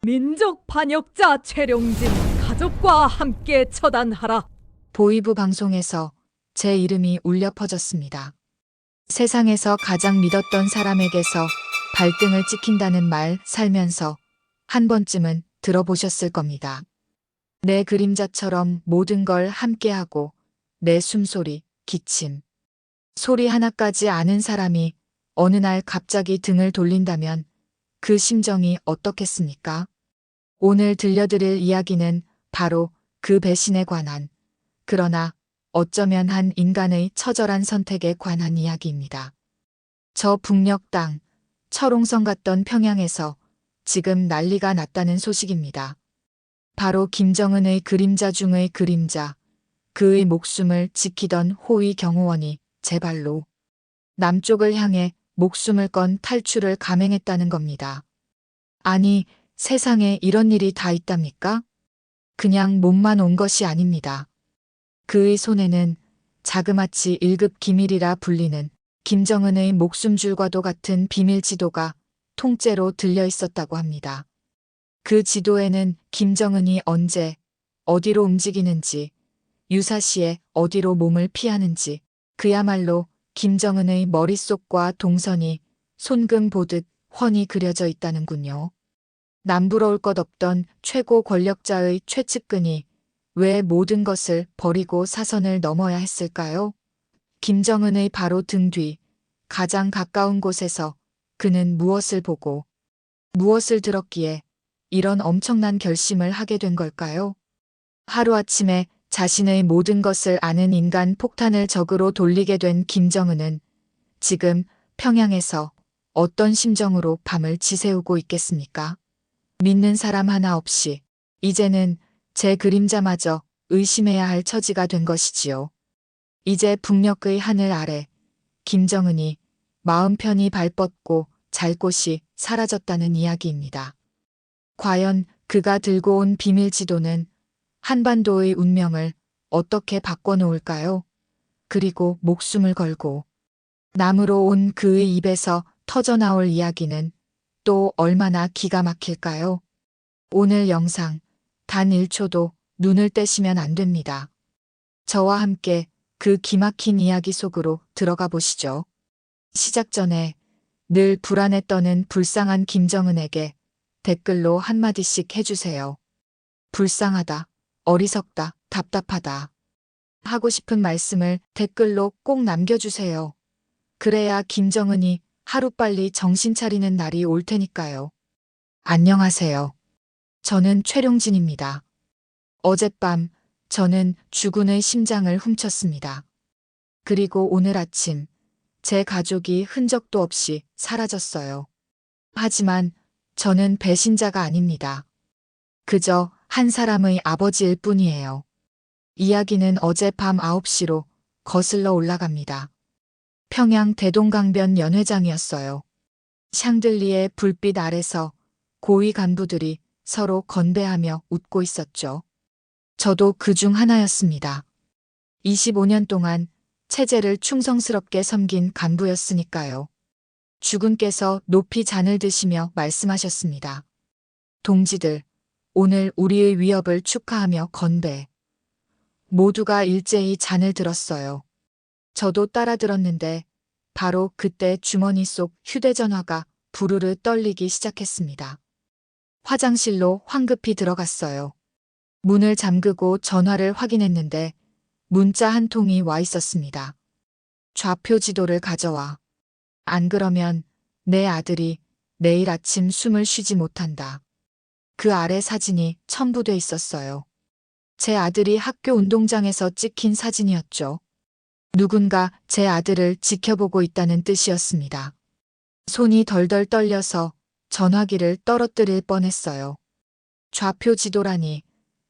민족 반역자 최룡진 가족과 함께 처단하라. 보이부 방송에서 제 이름이 울려 퍼졌습니다. 세상에서 가장 믿었던 사람에게서 발등을 찍힌다는 말 살면서 한 번쯤은 들어보셨을 겁니다. 내 그림자처럼 모든 걸 함께하고 내 숨소리, 기침, 소리 하나까지 아는 사람이 어느 날 갑자기 등을 돌린다면 그 심정이 어떻겠습니까? 오늘 들려드릴 이야기는 바로 그 배신에 관한, 그러나 어쩌면 한 인간의 처절한 선택에 관한 이야기입니다. 저 북녘 땅, 철옹성 같던 평양에서 지금 난리가 났다는 소식입니다. 바로 김정은의 그림자 중의 그림자, 그의 목숨을 지키던 호위 경호원이 제 발로 남쪽을 향해 목숨을 건 탈출을 감행했다는 겁니다. 아니, 세상에 이런 일이 다 있답니까? 그냥 몸만 온 것이 아닙니다. 그의 손에는 자그마치 1급 기밀이라 불리는 김정은의 목숨줄과도 같은 비밀 지도가 통째로 들려 있었다고 합니다. 그 지도에는 김정은이 언제, 어디로 움직이는지, 유사시에 어디로 몸을 피하는지, 그야말로 김정은의 머릿속과 동선이 손금 보듯 훤히 그려져 있다는군요. 남부러울 것 없던 최고 권력자의 최측근이 왜 모든 것을 버리고 사선을 넘어야 했을까요? 김정은의 바로 등 뒤, 가장 가까운 곳에서 그는 무엇을 보고 무엇을 들었기에 이런 엄청난 결심을 하게 된 걸까요? 하루아침에 자신의 모든 것을 아는 인간 폭탄을 적으로 돌리게 된 김정은은 지금 평양에서 어떤 심정으로 밤을 지새우고 있겠습니까? 믿는 사람 하나 없이 이제는 제 그림자마저 의심해야 할 처지가 된 것이지요. 이제 북녘의 하늘 아래 김정은이 마음 편히 발 뻗고 잘 곳이 사라졌다는 이야기입니다. 과연 그가 들고 온 비밀 지도는 한반도의 운명을 어떻게 바꿔놓을까요? 그리고 목숨을 걸고 남으로 온 그의 입에서 터져나올 이야기는 또 얼마나 기가 막힐까요? 오늘 영상 단 1초도 눈을 떼시면 안 됩니다. 저와 함께 그 기막힌 이야기 속으로 들어가 보시죠. 시작 전에 늘 불안에 떠는 불쌍한 김정은에게 댓글로 한마디씩 해주세요. 불쌍하다, 어리석다, 답답하다. 하고 싶은 말씀을 댓글로 꼭 남겨주세요. 그래야 김정은이 하루빨리 정신 차리는 날이 올 테니까요. 안녕하세요. 저는 최룡진입니다. 어젯밤 저는 주군의 심장을 훔쳤습니다. 그리고 오늘 아침 제 가족이 흔적도 없이 사라졌어요. 하지만 저는 배신자가 아닙니다. 그저 한 사람의 아버지일 뿐이에요. 이야기는 어젯밤 9시로 거슬러 올라갑니다. 평양 대동강변 연회장이었어요. 샹들리에 불빛 아래서 고위 간부들이 서로 건배하며 웃고 있었죠. 저도 그중 하나였습니다. 25년 동안 체제를 충성스럽게 섬긴 간부였으니까요. 주군께서 높이 잔을 드시며 말씀하셨습니다. 동지들, 오늘 우리의 위협을 축하하며 건배. 모두가 일제히 잔을 들었어요. 저도 따라 들었는데 바로 그때 주머니 속 휴대전화가 부르르 떨리기 시작했습니다. 화장실로 황급히 들어갔어요. 문을 잠그고 전화를 확인했는데 문자 한 통이 와 있었습니다. 좌표 지도를 가져와. 안 그러면 내 아들이 내일 아침 숨을 쉬지 못한다. 그 아래 사진이 첨부돼 있었어요. 제 아들이 학교 운동장에서 찍힌 사진이었죠. 누군가 제 아들을 지켜보고 있다는 뜻이었습니다. 손이 덜덜 떨려서 전화기를 떨어뜨릴 뻔했어요. 좌표 지도라니,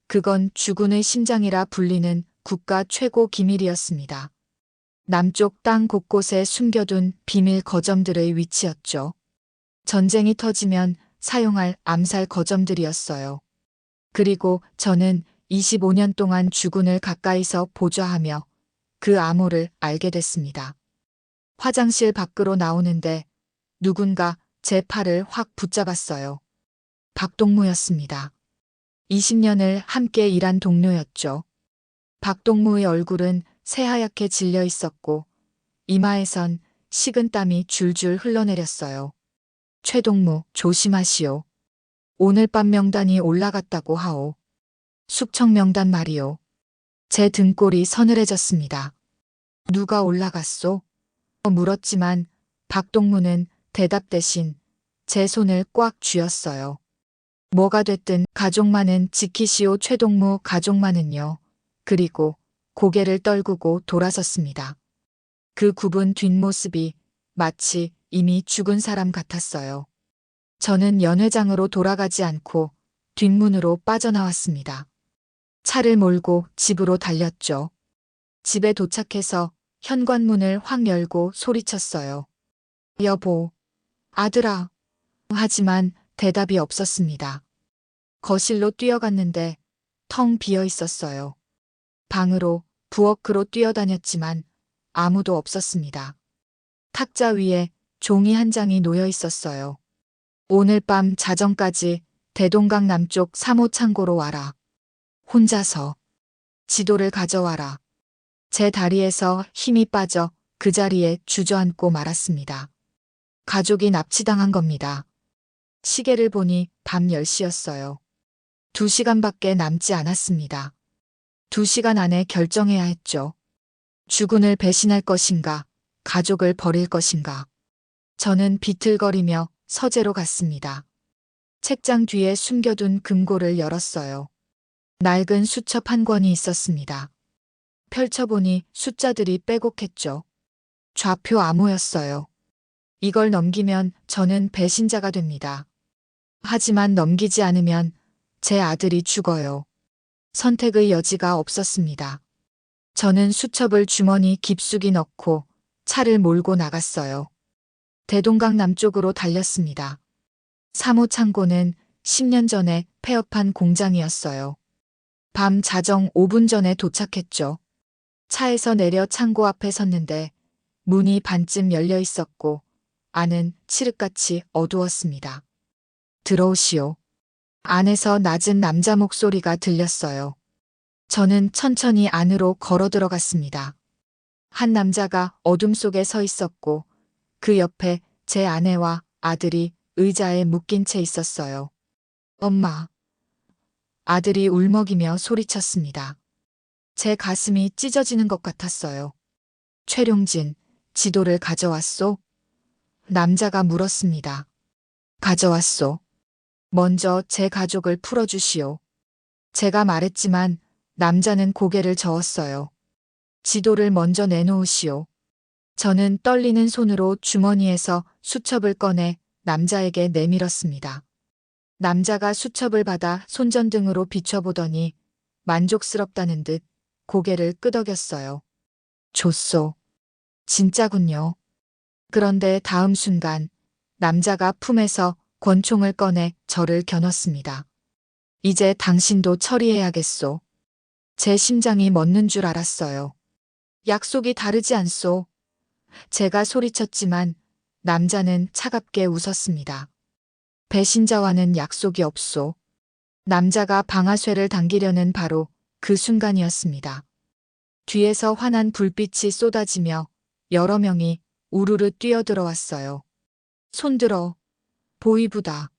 그건 주군의 심장이라 불리는 국가 최고 기밀이었습니다. 남쪽 땅 곳곳에 숨겨둔 비밀 거점들의 위치였죠. 전쟁이 터지면 사용할 암살 거점들이었어요. 그리고 저는 25년 동안 주군을 가까이서 보좌하며 그 암호를 알게 됐습니다. 화장실 밖으로 나오는데 누군가 제 팔을 확 붙잡았어요. 박동무였습니다. 20년을 함께 일한 동료였죠. 박동무의 얼굴은 새하얗게 질려 있었고 이마에선 식은땀이 줄줄 흘러내렸어요. 최동무, 조심하시오. 오늘 밤 명단이 올라갔다고 하오. 숙청 명단 말이오. 제 등골이 서늘해졌습니다. 누가 올라갔소? 물었지만 박동무는 대답 대신 제 손을 꽉 쥐었어요. 뭐가 됐든 가족만은 지키시오. 최동무 가족만은요. 그리고 고개를 떨구고 돌아섰습니다. 그 굽은 뒷모습이 마치 이미 죽은 사람 같았어요. 저는 연회장으로 돌아가지 않고 뒷문으로 빠져나왔습니다. 차를 몰고 집으로 달렸죠. 집에 도착해서 현관문을 확 열고 소리쳤어요. 여보, 아들아. 하지만 대답이 없었습니다. 거실로 뛰어갔는데 텅 비어 있었어요. 방으로 부엌으로 뛰어다녔지만 아무도 없었습니다. 탁자 위에 종이 한 장이 놓여 있었어요. 오늘 밤 자정까지 대동강 남쪽 3호 창고로 와라. 혼자서 지도를 가져와라. 제 다리에서 힘이 빠져 그 자리에 주저앉고 말았습니다. 가족이 납치당한 겁니다. 시계를 보니 밤 10시였어요. 2시간밖에 남지 않았습니다. 2시간 안에 결정해야 했죠. 주군을 배신할 것인가, 가족을 버릴 것인가. 저는 비틀거리며 서재로 갔습니다. 책장 뒤에 숨겨둔 금고를 열었어요. 낡은 수첩 한 권이 있었습니다. 펼쳐보니 숫자들이 빼곡했죠. 좌표 암호였어요. 이걸 넘기면 저는 배신자가 됩니다. 하지만 넘기지 않으면 제 아들이 죽어요. 선택의 여지가 없었습니다. 저는 수첩을 주머니 깊숙이 넣고 차를 몰고 나갔어요. 대동강 남쪽으로 달렸습니다. 3호 창고는 10년 전에 폐업한 공장이었어요. 밤 자정 5분 전에 도착했죠. 차에서 내려 창고 앞에 섰는데 문이 반쯤 열려 있었고 안은 칠흑같이 어두웠습니다. 들어오시오. 안에서 낮은 남자 목소리가 들렸어요. 저는 천천히 안으로 걸어 들어갔습니다. 한 남자가 어둠 속에 서 있었고 그 옆에 제 아내와 아들이 의자에 묶인 채 있었어요. 엄마. 아들이 울먹이며 소리쳤습니다. 제 가슴이 찢어지는 것 같았어요. 최룡진, 지도를 가져왔소? 남자가 물었습니다. 가져왔소. 먼저 제 가족을 풀어주시오. 제가 말했지만 남자는 고개를 저었어요. 지도를 먼저 내놓으시오. 저는 떨리는 손으로 주머니에서 수첩을 꺼내 남자에게 내밀었습니다. 남자가 수첩을 받아 손전등으로 비춰보더니 만족스럽다는 듯 고개를 끄덕였어요. 좋소. 진짜군요. 그런데 다음 순간 남자가 품에서 권총을 꺼내 저를 겨눴습니다. 이제 당신도 처리해야겠소. 제 심장이 멎는 줄 알았어요. 약속이 다르지 않소. 제가 소리쳤지만 남자는 차갑게 웃었습니다. 배신자와는 약속이 없소. 남자가 방아쇠를 당기려는 바로 그 순간이었습니다. 뒤에서 환한 불빛이 쏟아지며 여러 명이 우르르 뛰어들어왔어요. 손들어. 보이부다.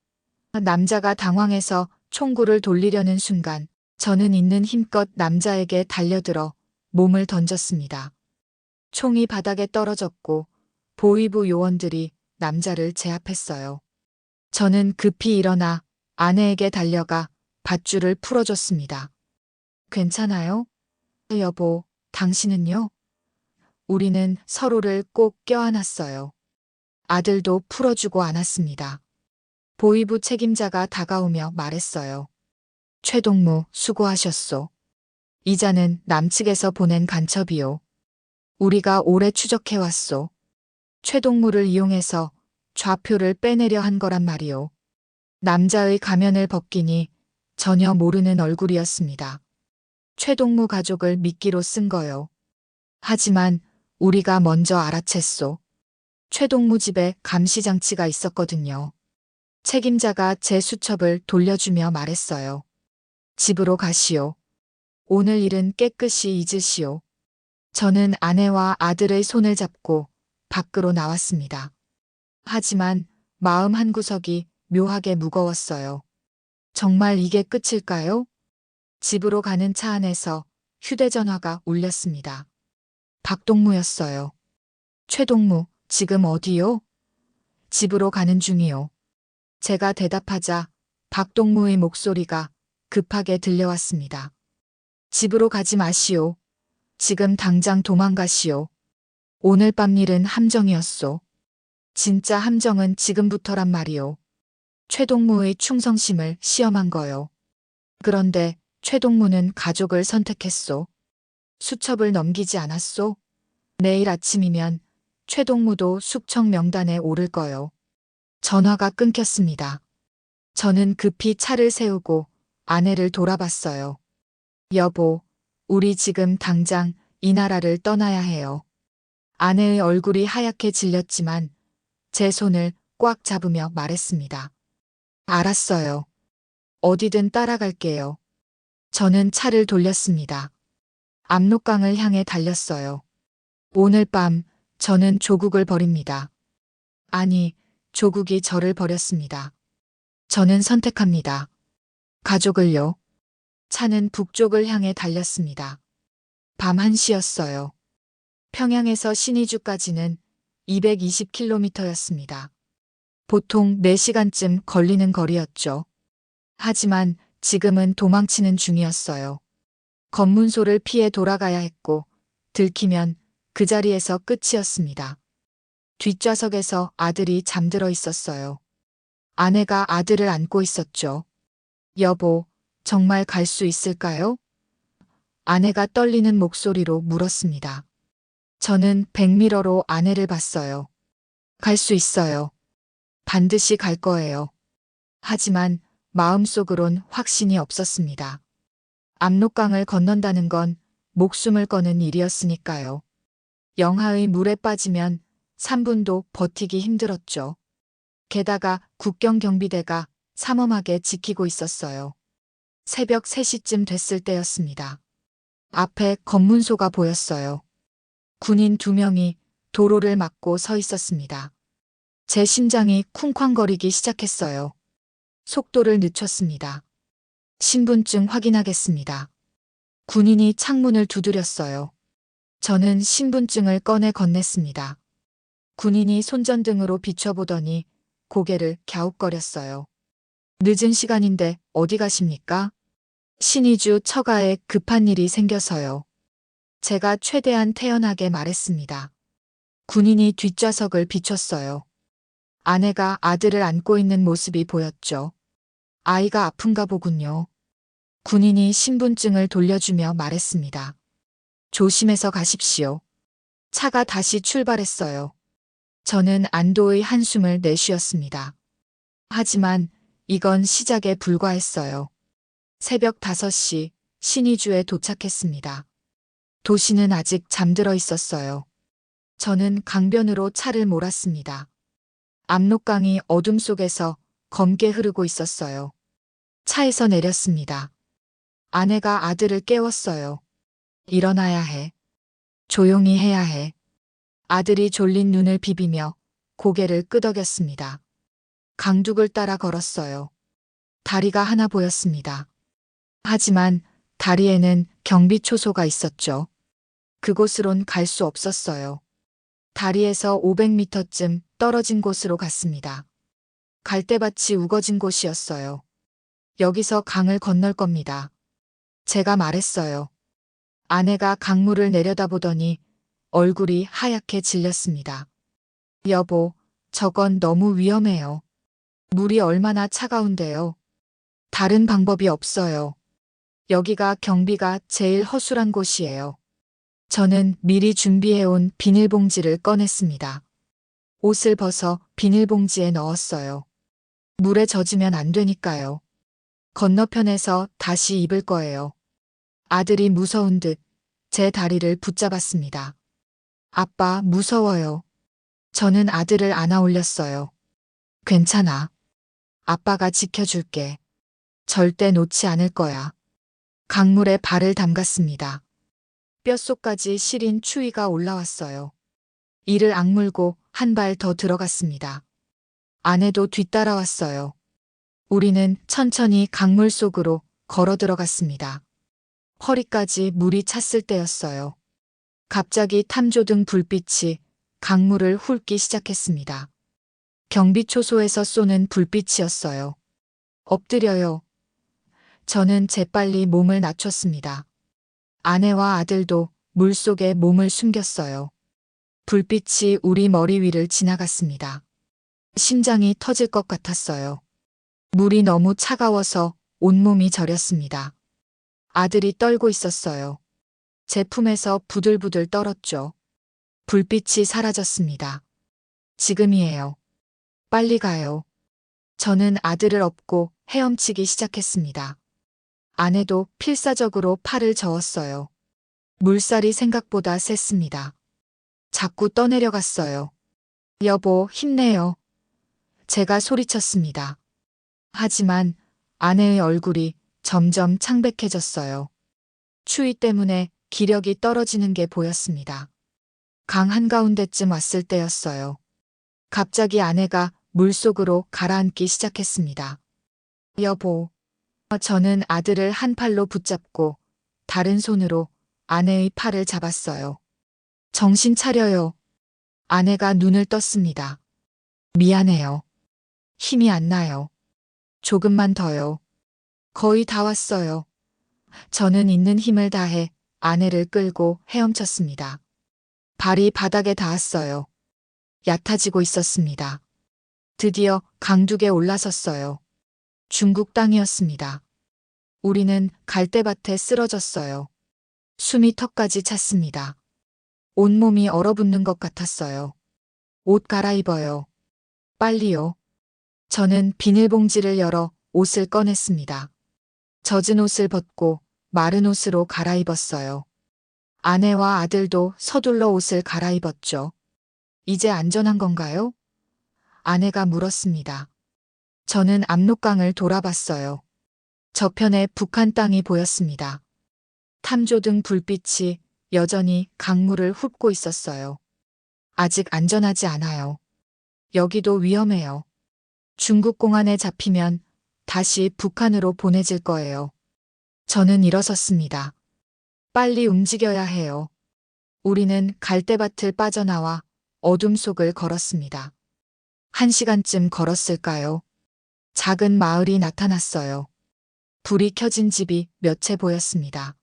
남자가 당황해서 총구를 돌리려는 순간 저는 있는 힘껏 남자에게 달려들어 몸을 던졌습니다. 총이 바닥에 떨어졌고 보위부 요원들이 남자를 제압했어요. 저는 급히 일어나 아내에게 달려가 밧줄을 풀어줬습니다. 괜찮아요? 여보, 당신은요? 우리는 서로를 꼭 껴안았어요. 아들도 풀어주고 안았습니다. 보위부 책임자가 다가오며 말했어요. 최동무, 수고하셨소. 이자는 남측에서 보낸 간첩이요. 우리가 오래 추적해왔소. 최동무를 이용해서 좌표를 빼내려 한 거란 말이오. 남자의 가면을 벗기니 전혀 모르는 얼굴이었습니다. 최동무 가족을 미끼로 쓴 거요. 하지만 우리가 먼저 알아챘소. 최동무 집에 감시장치가 있었거든요. 책임자가 제 수첩을 돌려주며 말했어요. 집으로 가시오. 오늘 일은 깨끗이 잊으시오. 저는 아내와 아들의 손을 잡고 밖으로 나왔습니다. 하지만 마음 한구석이 묘하게 무거웠어요. 정말 이게 끝일까요? 집으로 가는 차 안에서 휴대전화가 울렸습니다. 박동무였어요. 최동무, 지금 어디요? 집으로 가는 중이요. 제가 대답하자 박동무의 목소리가 급하게 들려왔습니다. 집으로 가지 마시오. 지금 당장 도망가시오. 오늘 밤 일은 함정이었소. 진짜 함정은 지금부터란 말이오. 최동무의 충성심을 시험한 거요. 그런데 최동무는 가족을 선택했소. 수첩을 넘기지 않았소. 내일 아침이면 최동무도 숙청 명단에 오를 거요. 전화가 끊겼습니다. 저는 급히 차를 세우고 아내를 돌아봤어요. 여보, 우리 지금 당장 이 나라를 떠나야 해요. 아내의 얼굴이 하얗게 질렸지만 제 손을 꽉 잡으며 말했습니다. 알았어요. 어디든 따라갈게요. 저는 차를 돌렸습니다. 압록강을 향해 달렸어요. 오늘 밤 저는 조국을 버립니다. 아니, 조국이 저를 버렸습니다. 저는 선택합니다. 가족을요. 차는 북쪽을 향해 달렸습니다. 밤 1시였어요. 평양에서 신의주까지는 220km였습니다. 보통 4시간쯤 걸리는 거리였죠. 하지만 지금은 도망치는 중이었어요. 검문소를 피해 돌아가야 했고 들키면 그 자리에서 끝이었습니다. 뒷좌석에서 아들이 잠들어 있었어요. 아내가 아들을 안고 있었죠. 여보, 정말 갈 수 있을까요? 아내가 떨리는 목소리로 물었습니다. 저는 백미러로 아내를 봤어요. 갈 수 있어요. 반드시 갈 거예요. 하지만 마음속으론 확신이 없었습니다. 압록강을 건넌다는 건 목숨을 거는 일이었으니까요. 영하의 물에 빠지면 3분도 버티기 힘들었죠. 게다가 국경 경비대가 삼엄하게 지키고 있었어요. 새벽 3시쯤 됐을 때였습니다. 앞에 검문소가 보였어요. 군인 2명이 도로를 막고 서 있었습니다. 제 심장이 쿵쾅거리기 시작했어요. 속도를 늦췄습니다. 신분증 확인하겠습니다. 군인이 창문을 두드렸어요. 저는 신분증을 꺼내 건넸습니다. 군인이 손전등으로 비춰보더니 고개를 갸웃거렸어요. 늦은 시간인데 어디 가십니까? 신의주 처가에 급한 일이 생겨서요. 제가 최대한 태연하게 말했습니다. 군인이 뒷좌석을 비췄어요. 아내가 아들을 안고 있는 모습이 보였죠. 아이가 아픈가 보군요. 군인이 신분증을 돌려주며 말했습니다. 조심해서 가십시오. 차가 다시 출발했어요. 저는 안도의 한숨을 내쉬었습니다. 하지만 이건 시작에 불과했어요. 새벽 5시 신의주에 도착했습니다. 도시는 아직 잠들어 있었어요. 저는 강변으로 차를 몰았습니다. 압록강이 어둠 속에서 검게 흐르고 있었어요. 차에서 내렸습니다. 아내가 아들을 깨웠어요. 일어나야 해. 조용히 해야 해. 아들이 졸린 눈을 비비며 고개를 끄덕였습니다. 강둑을 따라 걸었어요. 다리가 하나 보였습니다. 하지만 다리에는 경비초소가 있었죠. 그곳으론 갈 수 없었어요. 다리에서 500m쯤 떨어진 곳으로 갔습니다. 갈대밭이 우거진 곳이었어요. 여기서 강을 건널 겁니다. 제가 말했어요. 아내가 강물을 내려다보더니 얼굴이 하얗게 질렸습니다. 여보, 저건 너무 위험해요. 물이 얼마나 차가운데요. 다른 방법이 없어요. 여기가 경비가 제일 허술한 곳이에요. 저는 미리 준비해온 비닐봉지를 꺼냈습니다. 옷을 벗어 비닐봉지에 넣었어요. 물에 젖으면 안 되니까요. 건너편에서 다시 입을 거예요. 아들이 무서운 듯 제 다리를 붙잡았습니다. 아빠, 무서워요. 저는 아들을 안아 올렸어요. 괜찮아. 아빠가 지켜줄게. 절대 놓지 않을 거야. 강물에 발을 담갔습니다. 뼛속까지 시린 추위가 올라왔어요. 이를 악물고 한 발 더 들어갔습니다. 아내도 뒤따라왔어요. 우리는 천천히 강물 속으로 걸어 들어갔습니다. 허리까지 물이 찼을 때였어요. 갑자기 탐조등 불빛이 강물을 훑기 시작했습니다. 경비초소에서 쏘는 불빛이었어요. 엎드려요. 저는 재빨리 몸을 낮췄습니다. 아내와 아들도 물속에 몸을 숨겼어요. 불빛이 우리 머리 위를 지나갔습니다. 심장이 터질 것 같았어요. 물이 너무 차가워서 온몸이 저렸습니다. 아들이 떨고 있었어요. 제 품에서 부들부들 떨었죠. 불빛이 사라졌습니다. 지금이에요. 빨리 가요. 저는 아들을 업고 헤엄치기 시작했습니다. 아내도 필사적으로 팔을 저었어요. 물살이 생각보다 셌습니다. 자꾸 떠내려갔어요. 여보, 힘내요. 제가 소리쳤습니다. 하지만 아내의 얼굴이 점점 창백해졌어요. 추위 때문에 기력이 떨어지는 게 보였습니다. 강 한가운데쯤 왔을 때였어요. 갑자기 아내가 물속으로 가라앉기 시작했습니다. 여보. 저는 아들을 한 팔로 붙잡고 다른 손으로 아내의 팔을 잡았어요. 정신 차려요. 아내가 눈을 떴습니다. 미안해요. 힘이 안 나요. 조금만 더요. 거의 다 왔어요. 저는 있는 힘을 다해 아내를 끌고 헤엄쳤습니다. 발이 바닥에 닿았어요. 얕아지고 있었습니다. 드디어 강둑에 올라섰어요. 중국 땅이었습니다. 우리는 갈대밭에 쓰러졌어요. 숨이 턱까지 찼습니다. 온몸이 얼어붙는 것 같았어요. 옷 갈아입어요. 빨리요. 저는 비닐봉지를 열어 옷을 꺼냈습니다. 젖은 옷을 벗고 마른 옷으로 갈아입었어요. 아내와 아들도 서둘러 옷을 갈아입었죠. 이제 안전한 건가요? 아내가 물었습니다. 저는 압록강을 돌아봤어요. 저편에 북한 땅이 보였습니다. 탐조등 불빛이 여전히 강물을 훑고 있었어요. 아직 안전하지 않아요. 여기도 위험해요. 중국 공안에 잡히면 다시 북한으로 보내질 거예요. 저는 일어섰습니다. 빨리 움직여야 해요. 우리는 갈대밭을 빠져나와 어둠 속을 걸었습니다. 1시간쯤 걸었을까요? 작은 마을이 나타났어요. 불이 켜진 집이 몇 채 보였습니다.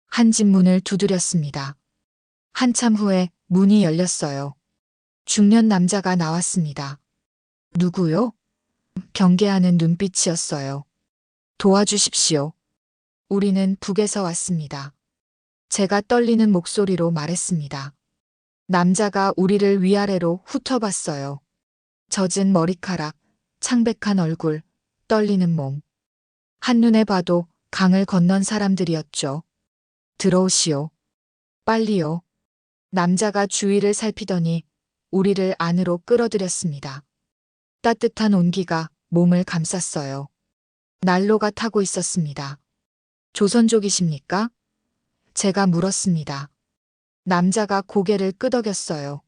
한 집 문을 두드렸습니다. 한참 후에 문이 열렸어요. 중년 남자가 나왔습니다. 누구요? 경계하는 눈빛이었어요. 도와주십시오. 우리는 북에서 왔습니다. 제가 떨리는 목소리로 말했습니다. 남자가 우리를 위아래로 훑어봤어요. 젖은 머리카락, 창백한 얼굴, 떨리는 몸. 한눈에 봐도 강을 건넌 사람들이었죠. 들어오시오. 빨리요. 남자가 주위를 살피더니 우리를 안으로 끌어들였습니다. 따뜻한 온기가 몸을 감쌌어요. 난로가 타고 있었습니다. 조선족이십니까? 제가 물었습니다. 남자가 고개를 끄덕였어요.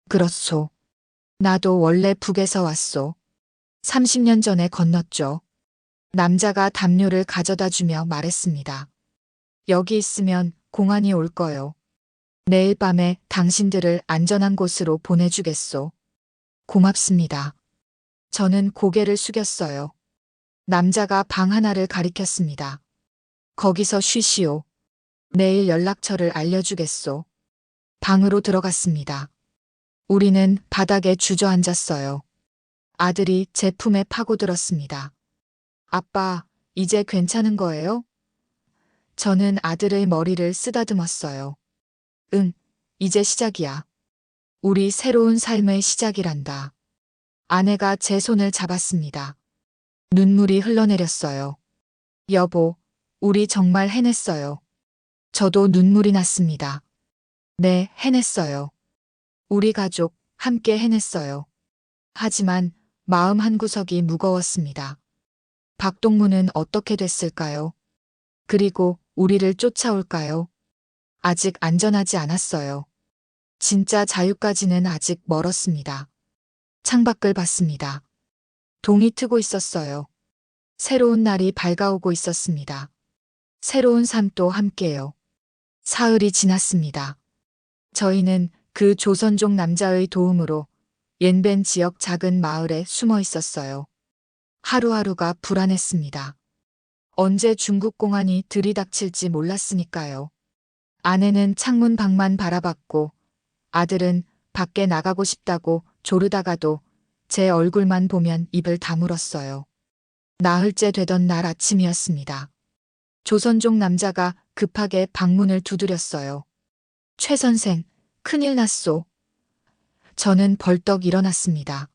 그렇소. 나도 원래 북에서 왔소. 30년 전에 건넜죠. 남자가 담요를 가져다 주며 말했습니다. 여기 있으면 공안이 올 거요. 내일 밤에 당신들을 안전한 곳으로 보내주겠소. 고맙습니다. 저는 고개를 숙였어요. 남자가 방 하나를 가리켰습니다. 거기서 쉬시오. 내일 연락처를 알려주겠소. 방으로 들어갔습니다. 우리는 바닥에 주저앉았어요. 아들이 제 품에 파고들었습니다. 아빠, 이제 괜찮은 거예요? 저는 아들의 머리를 쓰다듬었어요. 응, 이제 시작이야. 우리 새로운 삶의 시작이란다. 아내가 제 손을 잡았습니다. 눈물이 흘러내렸어요. 여보, 우리 정말 해냈어요. 저도 눈물이 났습니다. 네, 해냈어요. 우리 가족 함께 해냈어요. 하지만 마음 한구석이 무거웠습니다. 박동무는 어떻게 됐을까요? 그리고 우리를 쫓아올까요? 아직 안전하지 않았어요. 진짜 자유까지는 아직 멀었습니다. 창밖을 봤습니다. 동이 트고 있었어요. 새로운 날이 밝아오고 있었습니다. 새로운 삶도 함께요. 사흘이 지났습니다. 저희는 그 조선족 남자의 도움으로 옌벤 지역 작은 마을에 숨어 있었어요. 하루하루가 불안했습니다. 언제 중국 공안이 들이닥칠지 몰랐으니까요. 아내는 창문 밖만 바라봤고 아들은 밖에 나가고 싶다고 조르다가도 제 얼굴만 보면 입을 다물었어요. 나흘째 되던 날 아침이었습니다. 조선족 남자가 급하게 방문을 두드렸어요. 최 선생, 큰일 났소. 저는 벌떡 일어났습니다.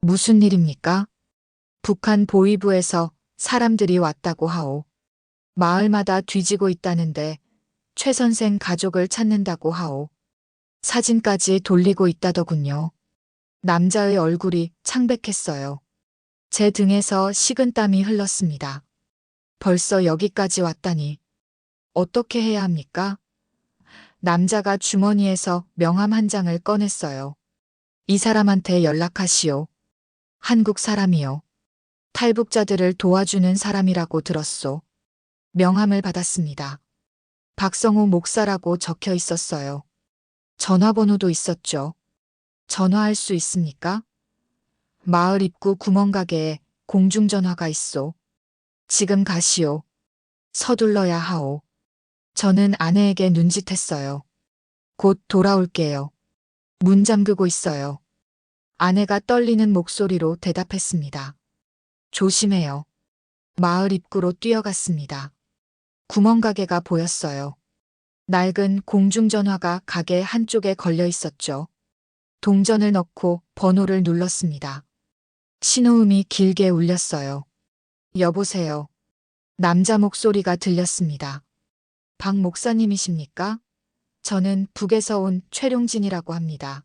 무슨 일입니까? 북한 보위부에서 사람들이 왔다고 하오. 마을마다 뒤지고 있다는데 최 선생 가족을 찾는다고 하오. 사진까지 돌리고 있다더군요. 남자의 얼굴이 창백했어요. 제 등에서 식은땀이 흘렀습니다. 벌써 여기까지 왔다니. 어떻게 해야 합니까? 남자가 주머니에서 명함 한 장을 꺼냈어요. 이 사람한테 연락하시오. 한국 사람이요. 탈북자들을 도와주는 사람이라고 들었소. 명함을 받았습니다. 박성호 목사라고 적혀 있었어요. 전화번호도 있었죠. 전화할 수 있습니까? 마을 입구 구멍가게에 공중전화가 있소. 지금 가시오. 서둘러야 하오. 저는 아내에게 눈짓했어요. 곧 돌아올게요. 문 잠그고 있어요. 아내가 떨리는 목소리로 대답했습니다. 조심해요. 마을 입구로 뛰어갔습니다. 구멍가게가 보였어요. 낡은 공중전화가 가게 한쪽에 걸려 있었죠. 동전을 넣고 번호를 눌렀습니다. 신호음이 길게 울렸어요. 여보세요. 남자 목소리가 들렸습니다. 박 목사님이십니까? 저는 북에서 온 최룡진이라고 합니다.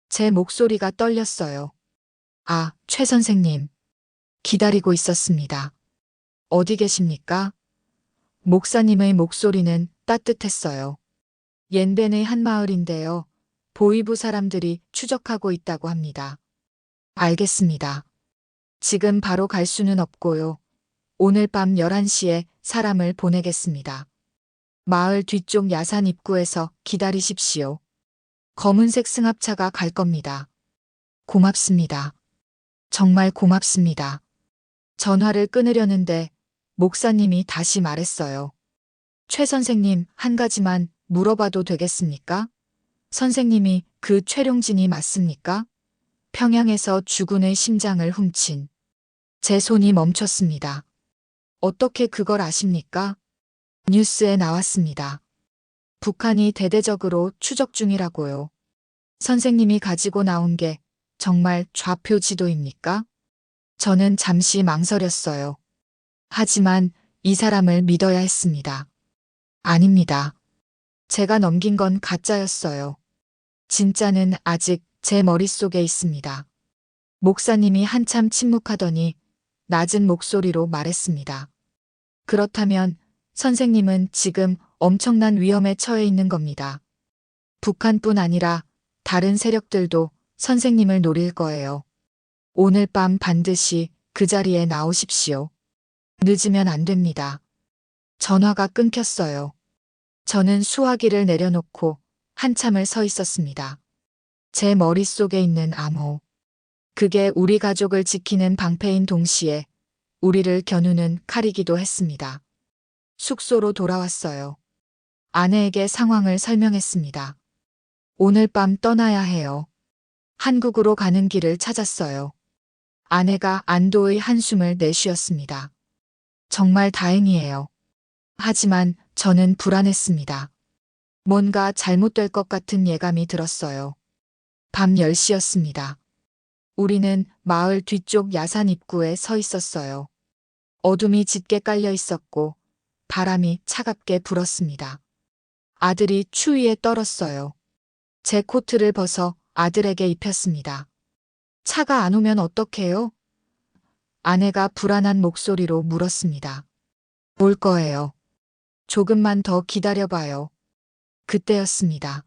제 목소리가 떨렸어요. 아, 최 선생님. 기다리고 있었습니다. 어디 계십니까? 목사님의 목소리는 따뜻했어요. 옌벤의 한 마을인데요. 보위부 사람들이 추적하고 있다고 합니다. 알겠습니다. 지금 바로 갈 수는 없고요. 오늘 밤 11시에 사람을 보내겠습니다. 마을 뒤쪽 야산 입구에서 기다리십시오. 검은색 승합차가 갈 겁니다. 고맙습니다. 정말 고맙습니다. 전화를 끊으려는데 목사님이 다시 말했어요. 최 선생님, 한 가지만 물어봐도 되겠습니까? 선생님이 그 최룡진이 맞습니까? 평양에서 주군의 심장을 훔친. 제 손이 멈췄습니다. 어떻게 그걸 아십니까? 뉴스에 나왔습니다. 북한이 대대적으로 추적 중이라고요. 선생님이 가지고 나온 게 정말 좌표 지도입니까? 저는 잠시 망설였어요. 하지만 이 사람을 믿어야 했습니다. 아닙니다. 제가 넘긴 건 가짜였어요. 진짜는 아직 제 머릿속에 있습니다. 목사님이 한참 침묵하더니 낮은 목소리로 말했습니다. 그렇다면 선생님은 지금 엄청난 위험에 처해 있는 겁니다. 북한뿐 아니라 다른 세력들도 선생님을 노릴 거예요. 오늘 밤 반드시 그 자리에 나오십시오. 늦으면 안 됩니다. 전화가 끊겼어요. 저는 수화기를 내려놓고 한참을 서 있었습니다. 제 머릿속에 있는 암호. 그게 우리 가족을 지키는 방패인 동시에 우리를 겨누는 칼이기도 했습니다. 숙소로 돌아왔어요. 아내에게 상황을 설명했습니다. 오늘 밤 떠나야 해요. 한국으로 가는 길을 찾았어요. 아내가 안도의 한숨을 내쉬었습니다. 정말 다행이에요. 하지만 저는 불안했습니다. 뭔가 잘못될 것 같은 예감이 들었어요. 밤 10시였습니다. 우리는 마을 뒤쪽 야산 입구에 서 있었어요. 어둠이 짙게 깔려 있었고 바람이 차갑게 불었습니다. 아들이 추위에 떨었어요. 제 코트를 벗어 아들에게 입혔습니다. 차가 안 오면 어떡해요? 아내가 불안한 목소리로 물었습니다. 올 거예요. 조금만 더 기다려봐요. 그때였습니다.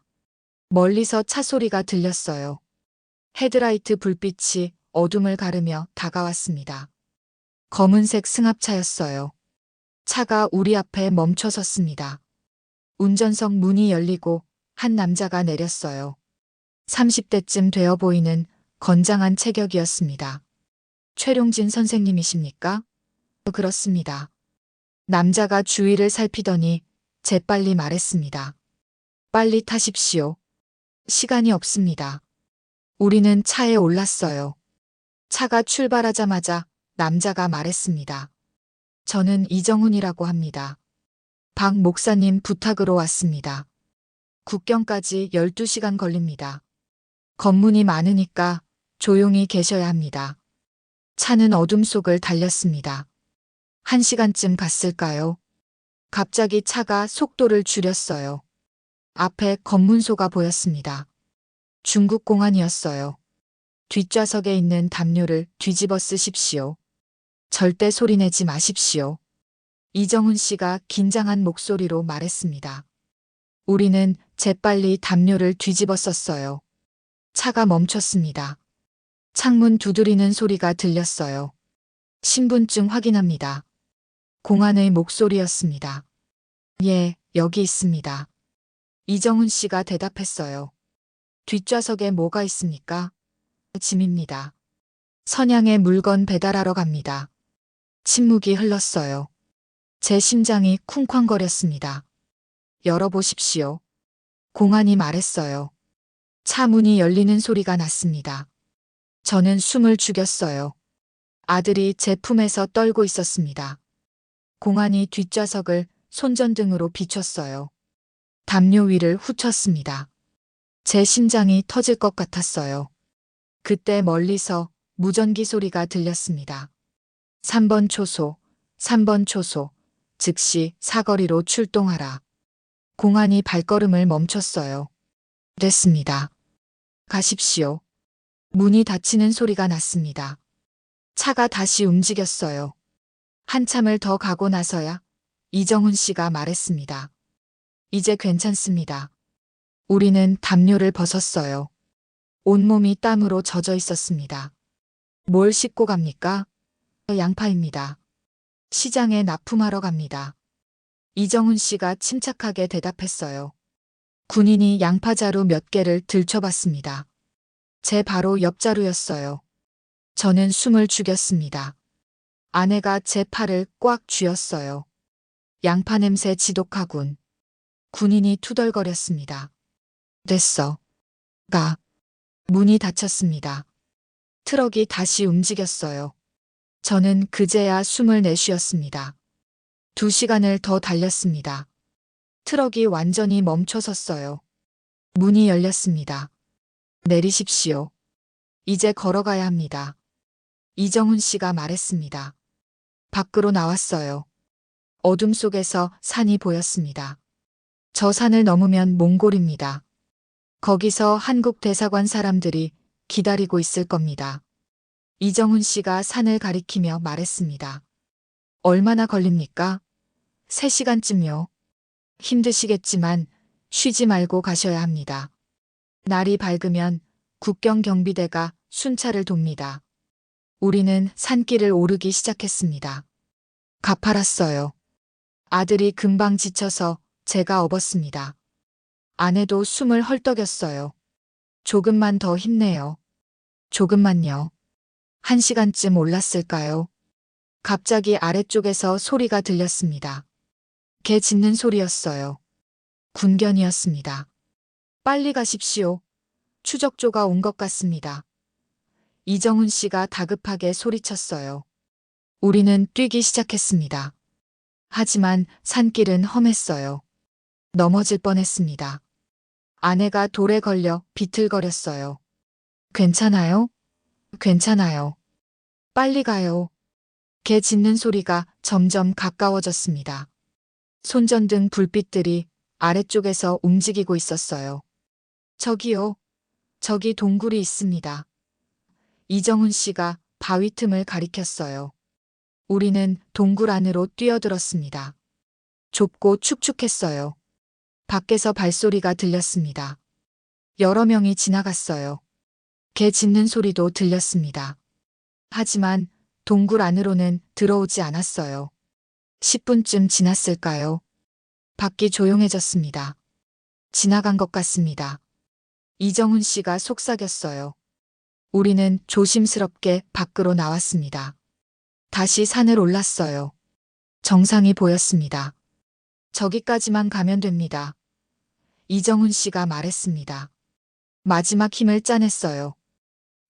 멀리서 차 소리가 들렸어요. 헤드라이트 불빛이 어둠을 가르며 다가왔습니다. 검은색 승합차였어요. 차가 우리 앞에 멈춰 섰습니다. 운전석 문이 열리고 한 남자가 내렸어요. 30대쯤 되어 보이는 건장한 체격이었습니다. 최룡진 선생님이십니까? 그렇습니다. 남자가 주위를 살피더니 재빨리 말했습니다. 빨리 타십시오. 시간이 없습니다. 우리는 차에 올랐어요. 차가 출발하자마자 남자가 말했습니다. 저는 이정훈이라고 합니다. 박 목사님 부탁으로 왔습니다. 국경까지 12시간 걸립니다. 검문이 많으니까 조용히 계셔야 합니다. 차는 어둠 속을 달렸습니다. 1시간쯤 갔을까요? 갑자기 차가 속도를 줄였어요. 앞에 검문소가 보였습니다. 중국 공안이었어요. 뒷좌석에 있는 담요를 뒤집어 쓰십시오. 절대 소리내지 마십시오. 이정훈 씨가 긴장한 목소리로 말했습니다. 우리는 재빨리 담요를 뒤집어 썼어요. 차가 멈췄습니다. 창문 두드리는 소리가 들렸어요. 신분증 확인합니다. 공안의 목소리였습니다. 예, 여기 있습니다. 이정훈 씨가 대답했어요. 뒷좌석에 뭐가 있습니까? 짐입니다. 선양에 물건 배달하러 갑니다. 침묵이 흘렀어요. 제 심장이 쿵쾅거렸습니다. 열어보십시오. 공안이 말했어요. 차 문이 열리는 소리가 났습니다. 저는 숨을 죽였어요. 아들이 제 품에서 떨고 있었습니다. 공안이 뒷좌석을 손전등으로 비췄어요. 담요 위를 훑었습니다. 제 심장이 터질 것 같았어요. 그때 멀리서 무전기 소리가 들렸습니다. 3번 초소, 3번 초소, 즉시 사거리로 출동하라. 공안이 발걸음을 멈췄어요. 됐습니다. 가십시오. 문이 닫히는 소리가 났습니다. 차가 다시 움직였어요. 한참을 더 가고 나서야 이정훈 씨가 말했습니다. 이제 괜찮습니다. 우리는 담요를 벗었어요. 온몸이 땀으로 젖어 있었습니다. 뭘 싣고 갑니까? 양파입니다. 시장에 납품하러 갑니다. 이정훈 씨가 침착하게 대답했어요. 군인이 양파자루 몇 개를 들춰봤습니다. 제 바로 옆자루였어요. 저는 숨을 죽였습니다. 아내가 제 팔을 꽉 쥐었어요. 양파 냄새 지독하군. 군인이 투덜거렸습니다. 됐어. 가. 문이 닫혔습니다. 트럭이 다시 움직였어요. 저는 그제야 숨을 내쉬었습니다. 2시간을 더 달렸습니다. 트럭이 완전히 멈춰섰어요. 문이 열렸습니다. 내리십시오. 이제 걸어가야 합니다. 이정훈 씨가 말했습니다. 밖으로 나왔어요. 어둠 속에서 산이 보였습니다. 저 산을 넘으면 몽골입니다. 거기서 한국 대사관 사람들이 기다리고 있을 겁니다. 이정훈 씨가 산을 가리키며 말했습니다. 얼마나 걸립니까? 3시간쯤요. 힘드시겠지만 쉬지 말고 가셔야 합니다. 날이 밝으면 국경 경비대가 순찰을 돕니다. 우리는 산길을 오르기 시작했습니다. 가팔았어요. 아들이 금방 지쳐서 제가 업었습니다. 아내도 숨을 헐떡였어요. 조금만 더 힘내요. 조금만요. 1시간쯤 올랐을까요? 갑자기 아래쪽에서 소리가 들렸습니다. 개 짖는 소리였어요. 군견이었습니다. 빨리 가십시오. 추적조가 온 것 같습니다. 이정훈 씨가 다급하게 소리쳤어요. 우리는 뛰기 시작했습니다. 하지만 산길은 험했어요. 넘어질 뻔했습니다. 아내가 돌에 걸려 비틀거렸어요. 괜찮아요? 괜찮아요. 빨리 가요. 개 짖는 소리가 점점 가까워졌습니다. 손전등 불빛들이 아래쪽에서 움직이고 있었어요. 저기요. 저기 동굴이 있습니다. 이정훈 씨가 바위 틈을 가리켰어요. 우리는 동굴 안으로 뛰어들었습니다. 좁고 축축했어요. 밖에서 발소리가 들렸습니다. 여러 명이 지나갔어요. 개 짖는 소리도 들렸습니다. 하지만 동굴 안으로는 들어오지 않았어요. 10분쯤 지났을까요? 밖이 조용해졌습니다. 지나간 것 같습니다. 이정훈 씨가 속삭였어요. 우리는 조심스럽게 밖으로 나왔습니다. 다시 산을 올랐어요. 정상이 보였습니다. 저기까지만 가면 됩니다. 이정훈 씨가 말했습니다. 마지막 힘을 짜냈어요.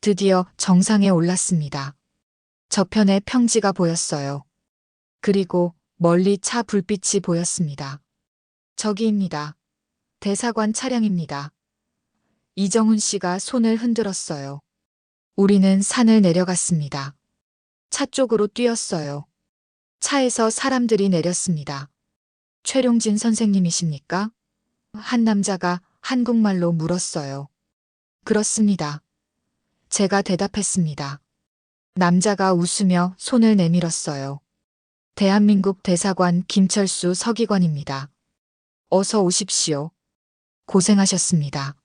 드디어 정상에 올랐습니다. 저편에 평지가 보였어요. 그리고 멀리 차 불빛이 보였습니다. 저기입니다. 대사관 차량입니다. 이정훈 씨가 손을 흔들었어요. 우리는 산을 내려갔습니다. 차 쪽으로 뛰었어요. 차에서 사람들이 내렸습니다. 최룡진 선생님이십니까? 한 남자가 한국말로 물었어요. 그렇습니다. 제가 대답했습니다. 남자가 웃으며 손을 내밀었어요. 대한민국 대사관 김철수 서기관입니다. 어서 오십시오. 고생하셨습니다.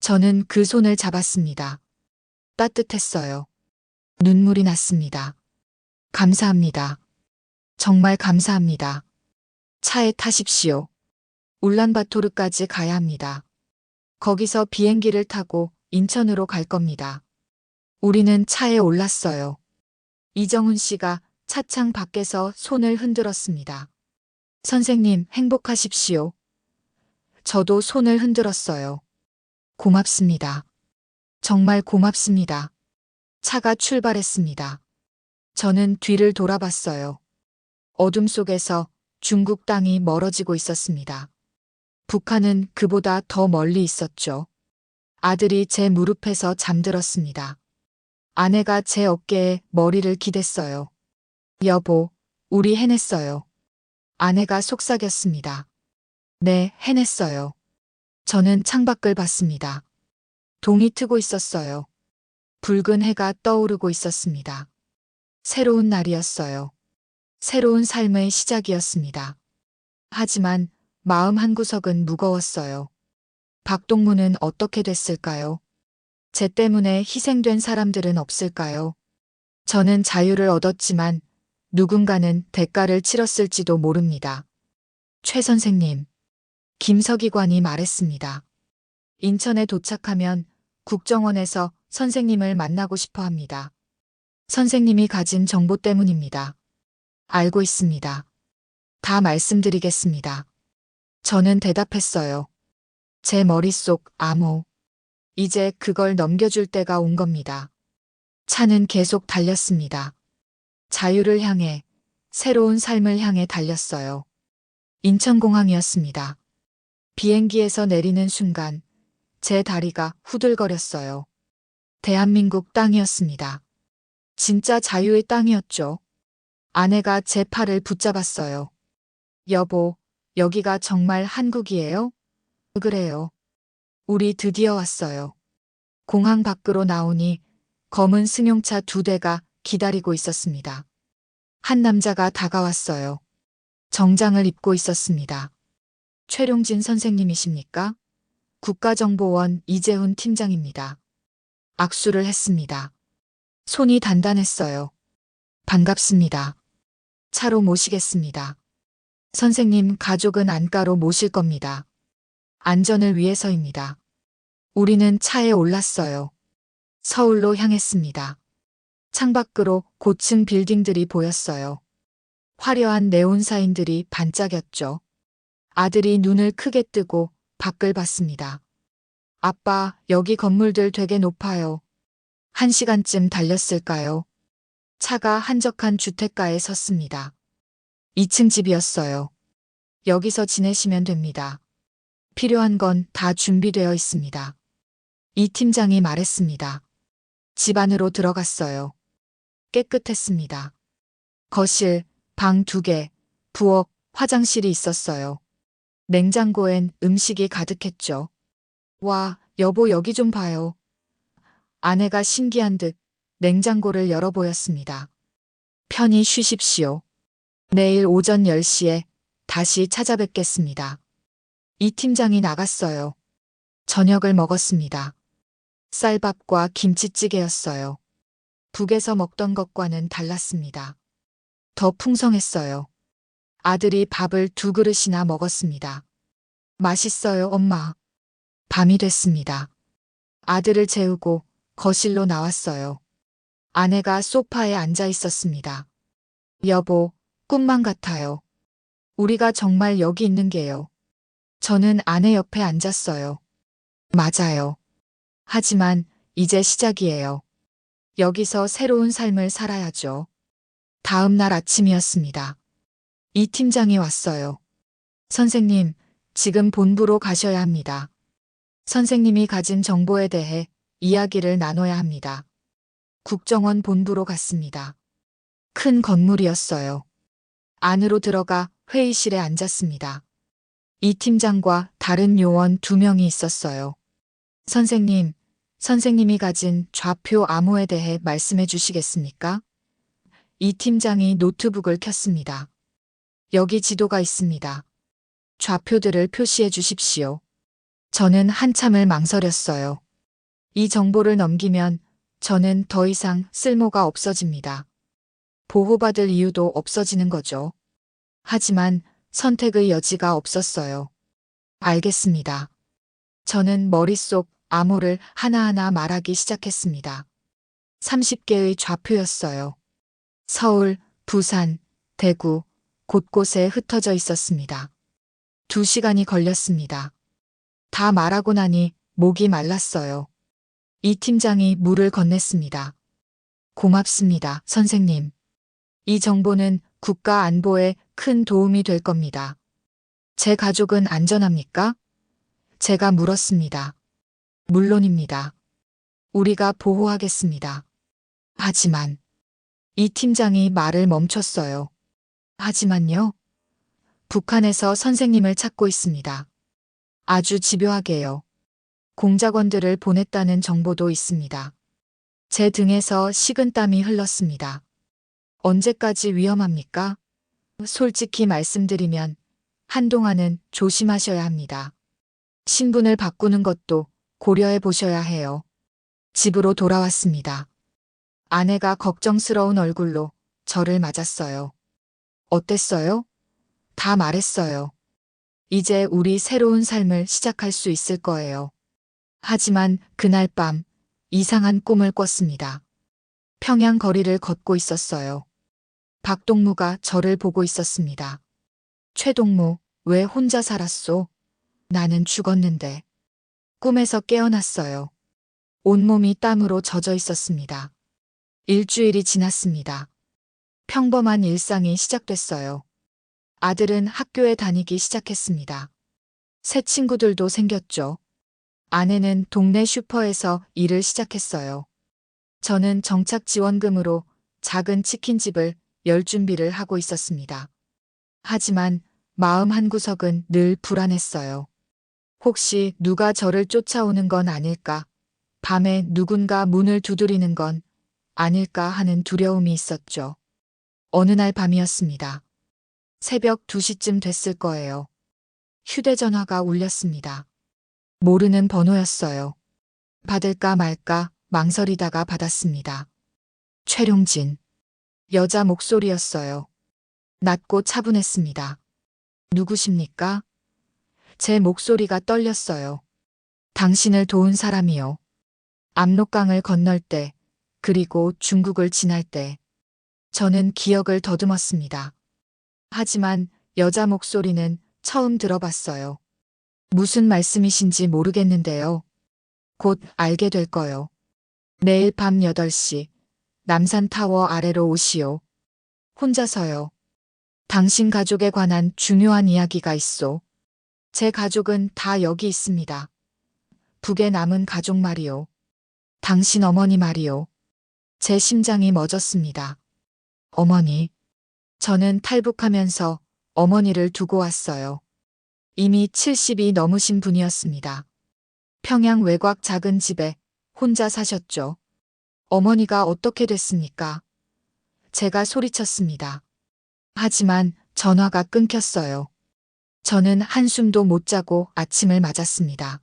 저는 그 손을 잡았습니다. 따뜻했어요. 눈물이 났습니다. 감사합니다. 정말 감사합니다. 차에 타십시오. 울란바토르까지 가야 합니다. 거기서 비행기를 타고 인천으로 갈 겁니다. 우리는 차에 올랐어요. 이정훈 씨가 차창 밖에서 손을 흔들었습니다. 선생님, 행복하십시오. 저도 손을 흔들었어요. 고맙습니다. 정말 고맙습니다. 차가 출발했습니다. 저는 뒤를 돌아봤어요. 어둠 속에서 중국 땅이 멀어지고 있었습니다. 북한은 그보다 더 멀리 있었죠. 아들이 제 무릎에서 잠들었습니다. 아내가 제 어깨에 머리를 기댔어요. 여보, 우리 해냈어요. 아내가 속삭였습니다. 네, 해냈어요. 저는 창밖을 봤습니다. 동이 트고 있었어요. 붉은 해가 떠오르고 있었습니다. 새로운 날이었어요. 새로운 삶의 시작이었습니다. 하지만 마음 한구석은 무거웠어요. 박동무는 어떻게 됐을까요? 제 때문에 희생된 사람들은 없을까요? 저는 자유를 얻었지만 누군가는 대가를 치렀을지도 모릅니다. 최 선생님, 김서기관이 말했습니다. 인천에 도착하면 국정원에서 선생님을 만나고 싶어 합니다. 선생님이 가진 정보 때문입니다. 알고 있습니다. 다 말씀드리겠습니다. 저는 대답했어요. 제 머릿속 암호. 이제 그걸 넘겨줄 때가 온 겁니다. 차는 계속 달렸습니다. 자유를 향해, 새로운 삶을 향해 달렸어요. 인천공항이었습니다. 비행기에서 내리는 순간 제 다리가 후들거렸어요. 대한민국 땅이었습니다. 진짜 자유의 땅이었죠. 아내가 제 팔을 붙잡았어요. 여보, 여기가 정말 한국이에요? 그래요. 우리 드디어 왔어요. 공항 밖으로 나오니 검은 승용차 2대가 기다리고 있었습니다. 한 남자가 다가왔어요. 정장을 입고 있었습니다. 최룡진 선생님이십니까? 국가정보원 이재훈 팀장입니다. 악수를 했습니다. 손이 단단했어요. 반갑습니다. 차로 모시겠습니다. 선생님 가족은 안가로 모실 겁니다. 안전을 위해서입니다. 우리는 차에 올랐어요. 서울로 향했습니다. 창밖으로 고층 빌딩들이 보였어요. 화려한 네온 사인들이 반짝였죠. 아들이 눈을 크게 뜨고 밖을 봤습니다. 아빠, 여기 건물들 되게 높아요. 1시간쯤 달렸을까요? 차가 한적한 주택가에 섰습니다. 2층 집이었어요. 여기서 지내시면 됩니다. 필요한 건 다 준비되어 있습니다. 이 팀장이 말했습니다. 집 안으로 들어갔어요. 깨끗했습니다. 거실, 방 2개, 부엌, 화장실이 있었어요. 냉장고엔 음식이 가득했죠. 와, 여보 여기 좀 봐요. 아내가 신기한 듯 냉장고를 열어 보였습니다. 편히 쉬십시오. 내일 오전 10시에 다시 찾아뵙겠습니다. 이 팀장이 나갔어요. 저녁을 먹었습니다. 쌀밥과 김치찌개였어요. 북에서 먹던 것과는 달랐습니다. 더 풍성했어요. 아들이 밥을 2그릇이나 먹었습니다. 맛있어요, 엄마. 밤이 됐습니다. 아들을 재우고 거실로 나왔어요. 아내가 소파에 앉아 있었습니다. 여보, 꿈만 같아요. 우리가 정말 여기 있는 게요. 저는 아내 옆에 앉았어요. 맞아요. 하지만 이제 시작이에요. 여기서 새로운 삶을 살아야죠. 다음 날 아침이었습니다. 이 팀장이 왔어요. 선생님, 지금 본부로 가셔야 합니다. 선생님이 가진 정보에 대해 이야기를 나눠야 합니다. 국정원 본부로 갔습니다. 큰 건물이었어요. 안으로 들어가 회의실에 앉았습니다. 이 팀장과 다른 요원 2명이 있었어요. 선생님, 선생님이 가진 좌표 암호에 대해 말씀해 주시겠습니까? 이 팀장이 노트북을 켰습니다. 여기 지도가 있습니다. 좌표들을 표시해 주십시오. 저는 한참을 망설였어요. 이 정보를 넘기면 저는 더 이상 쓸모가 없어집니다. 보호받을 이유도 없어지는 거죠. 하지만 선택의 여지가 없었어요. 알겠습니다. 저는 머릿속 암호를 하나하나 말하기 시작했습니다. 30개의 좌표였어요. 서울, 부산, 대구, 곳곳에 흩어져 있었습니다. 2시간이 걸렸습니다. 다 말하고 나니 목이 말랐어요. 이 팀장이 물을 건넸습니다. 고맙습니다, 선생님. 이 정보는 국가 안보에 큰 도움이 될 겁니다. 제 가족은 안전합니까? 제가 물었습니다. 물론입니다. 우리가 보호하겠습니다. 하지만 이 팀장이 말을 멈췄어요. 하지만요. 북한에서 선생님을 찾고 있습니다. 아주 집요하게요. 공작원들을 보냈다는 정보도 있습니다. 제 등에서 식은땀이 흘렀습니다. 언제까지 위험합니까? 솔직히 말씀드리면 한동안은 조심하셔야 합니다. 신분을 바꾸는 것도 고려해 보셔야 해요. 집으로 돌아왔습니다. 아내가 걱정스러운 얼굴로 저를 맞았어요. 어땠어요? 다 말했어요. 이제 우리 새로운 삶을 시작할 수 있을 거예요. 하지만 그날 밤 이상한 꿈을 꿨습니다. 평양 거리를 걷고 있었어요. 박동무가 저를 보고 있었습니다. 최동무, 왜 혼자 살았소? 나는 죽었는데. 꿈에서 깨어났어요. 온몸이 땀으로 젖어 있었습니다. 일주일이 지났습니다. 평범한 일상이 시작됐어요. 아들은 학교에 다니기 시작했습니다. 새 친구들도 생겼죠. 아내는 동네 슈퍼에서 일을 시작했어요. 저는 정착 지원금으로 작은 치킨집을 열 준비를 하고 있었습니다. 하지만 마음 한구석은 늘 불안했어요. 혹시 누가 저를 쫓아오는 건 아닐까? 밤에 누군가 문을 두드리는 건 아닐까 하는 두려움이 있었죠. 어느 날 밤이었습니다. 새벽 2시쯤 됐을 거예요. 휴대전화가 울렸습니다. 모르는 번호였어요. 받을까 말까 망설이다가 받았습니다. 최룡진. 여자 목소리였어요. 낮고 차분했습니다. 누구십니까? 제 목소리가 떨렸어요. 당신을 도운 사람이요. 압록강을 건널 때, 그리고 중국을 지날 때, 저는 기억을 더듬었습니다. 하지만 여자 목소리는 처음 들어봤어요. 무슨 말씀이신지 모르겠는데요. 곧 알게 될 거요. 내일 밤 8시, 남산타워 아래로 오시오. 혼자서요. 당신 가족에 관한 중요한 이야기가 있소. 제 가족은 다 여기 있습니다. 북에 남은 가족 말이요. 당신 어머니 말이요. 제 심장이 멎었습니다. 어머니. 저는 탈북하면서 어머니를 두고 왔어요. 이미 70이 넘으신 분이었습니다. 평양 외곽 작은 집에 혼자 사셨죠. 어머니가 어떻게 됐습니까? 제가 소리쳤습니다. 하지만 전화가 끊겼어요. 저는 한숨도 못 자고 아침을 맞았습니다.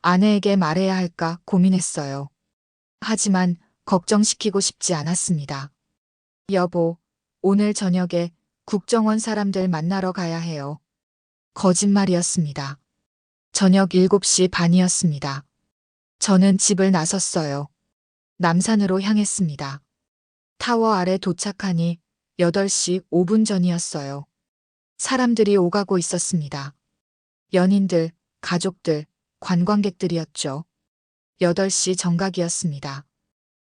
아내에게 말해야 할까 고민했어요. 하지만 걱정시키고 싶지 않았습니다. 여보, 오늘 저녁에 국정원 사람들 만나러 가야 해요. 거짓말이었습니다. 저녁 7시 반이었습니다. 저는 집을 나섰어요. 남산으로 향했습니다. 타워 아래 도착하니 8시 5분 전이었어요. 사람들이 오가고 있었습니다. 연인들, 가족들, 관광객들이었죠. 8시 정각이었습니다.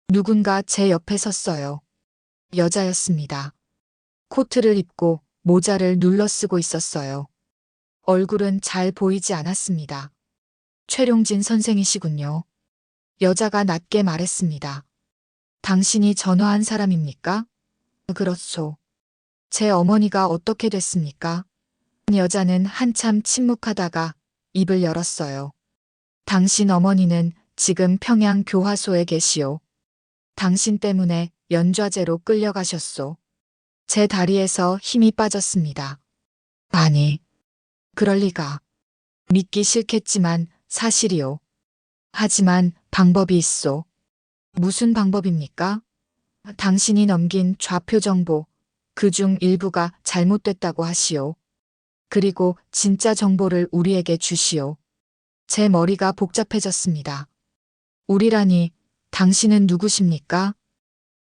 누군가 제 옆에 섰어요. 여자였습니다. 코트를 입고 모자를 눌러 쓰고 있었어요. 얼굴은 잘 보이지 않았습니다. 최룡진 선생이시군요. 여자가 낮게 말했습니다. 당신이 전화한 사람입니까? 그렇소. 제 어머니가 어떻게 됐습니까? 여자는 한참 침묵하다가 입을 열었어요. 당신 어머니는 지금 평양 교화소에 계시오. 당신 때문에 연좌제로 끌려가셨소. 제 다리에서 힘이 빠졌습니다. 아니, 그럴 리가. 믿기 싫겠지만 사실이오. 하지만 방법이 있소. 무슨 방법입니까? 당신이 넘긴 좌표 정보, 그중 일부가 잘못됐다고 하시오. 그리고 진짜 정보를 우리에게 주시오. 제 머리가 복잡해졌습니다. 우리라니, 당신은 누구십니까?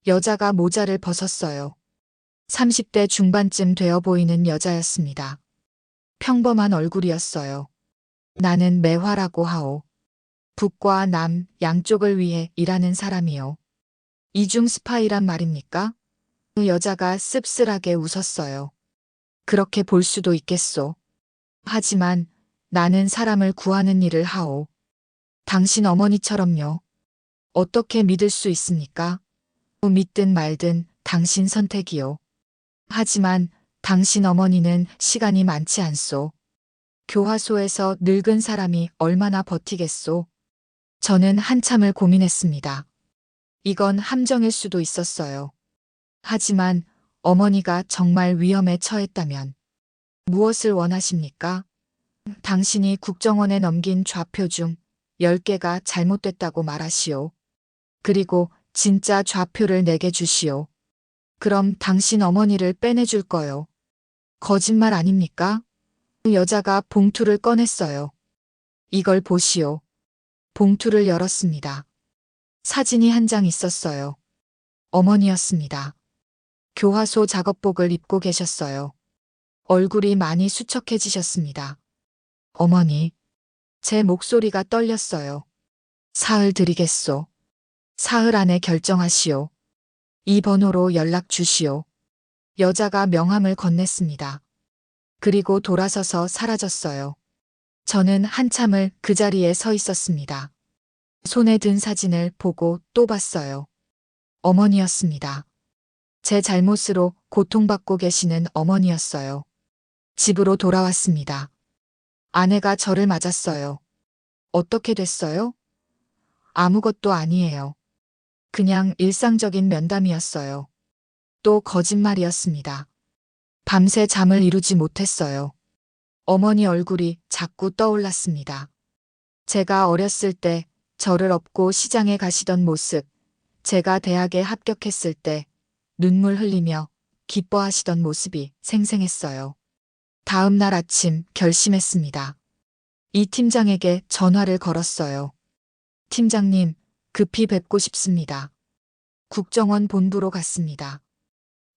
여자가 모자를 벗었어요. 30대 중반쯤 되어 보이는 여자였습니다. 평범한 얼굴이었어요. 나는 매화라고 하오. 북과 남 양쪽을 위해 일하는 사람이요. 이중 스파이란 말입니까? 그 여자가 씁쓸하게 웃었어요. 그렇게 볼 수도 있겠소. 하지만 나는 사람을 구하는 일을 하오. 당신 어머니처럼요. 어떻게 믿을 수 있습니까? 믿든 말든 당신 선택이요. 하지만 당신 어머니는 시간이 많지 않소. 교화소에서 늙은 사람이 얼마나 버티겠소. 저는 한참을 고민했습니다. 이건 함정일 수도 있었어요. 하지만 어머니가 정말 위험에 처했다면 무엇을 원하십니까? 당신이 국정원에 넘긴 좌표 중 10개가 잘못됐다고 말하시오. 그리고 진짜 좌표를 내게 주시오. 그럼 당신 어머니를 빼내줄 거요. 거짓말 아닙니까? 그 여자가 봉투를 꺼냈어요. 이걸 보시오. 봉투를 열었습니다. 사진이 한 장 있었어요. 어머니였습니다. 교화소 작업복을 입고 계셨어요. 얼굴이 많이 수척해지셨습니다. 어머니, 제 목소리가 떨렸어요. 사흘 드리겠소. 사흘 안에 결정하시오. 이 번호로 연락 주시오. 여자가 명함을 건넸습니다. 그리고 돌아서서 사라졌어요. 저는 한참을 그 자리에 서 있었습니다. 손에 든 사진을 보고 또 봤어요. 어머니였습니다. 제 잘못으로 고통받고 계시는 어머니였어요. 집으로 돌아왔습니다. 아내가 저를 맞았어요. 어떻게 됐어요? 아무것도 아니에요. 그냥 일상적인 면담이었어요. 또 거짓말이었습니다. 밤새 잠을 이루지 못했어요. 어머니 얼굴이 자꾸 떠올랐습니다. 제가 어렸을 때 저를 업고 시장에 가시던 모습, 제가 대학에 합격했을 때 눈물 흘리며 기뻐하시던 모습이 생생했어요. 다음 날 아침 결심했습니다. 이 팀장에게 전화를 걸었어요. 팀장님, 급히 뵙고 싶습니다. 국정원 본부로 갔습니다.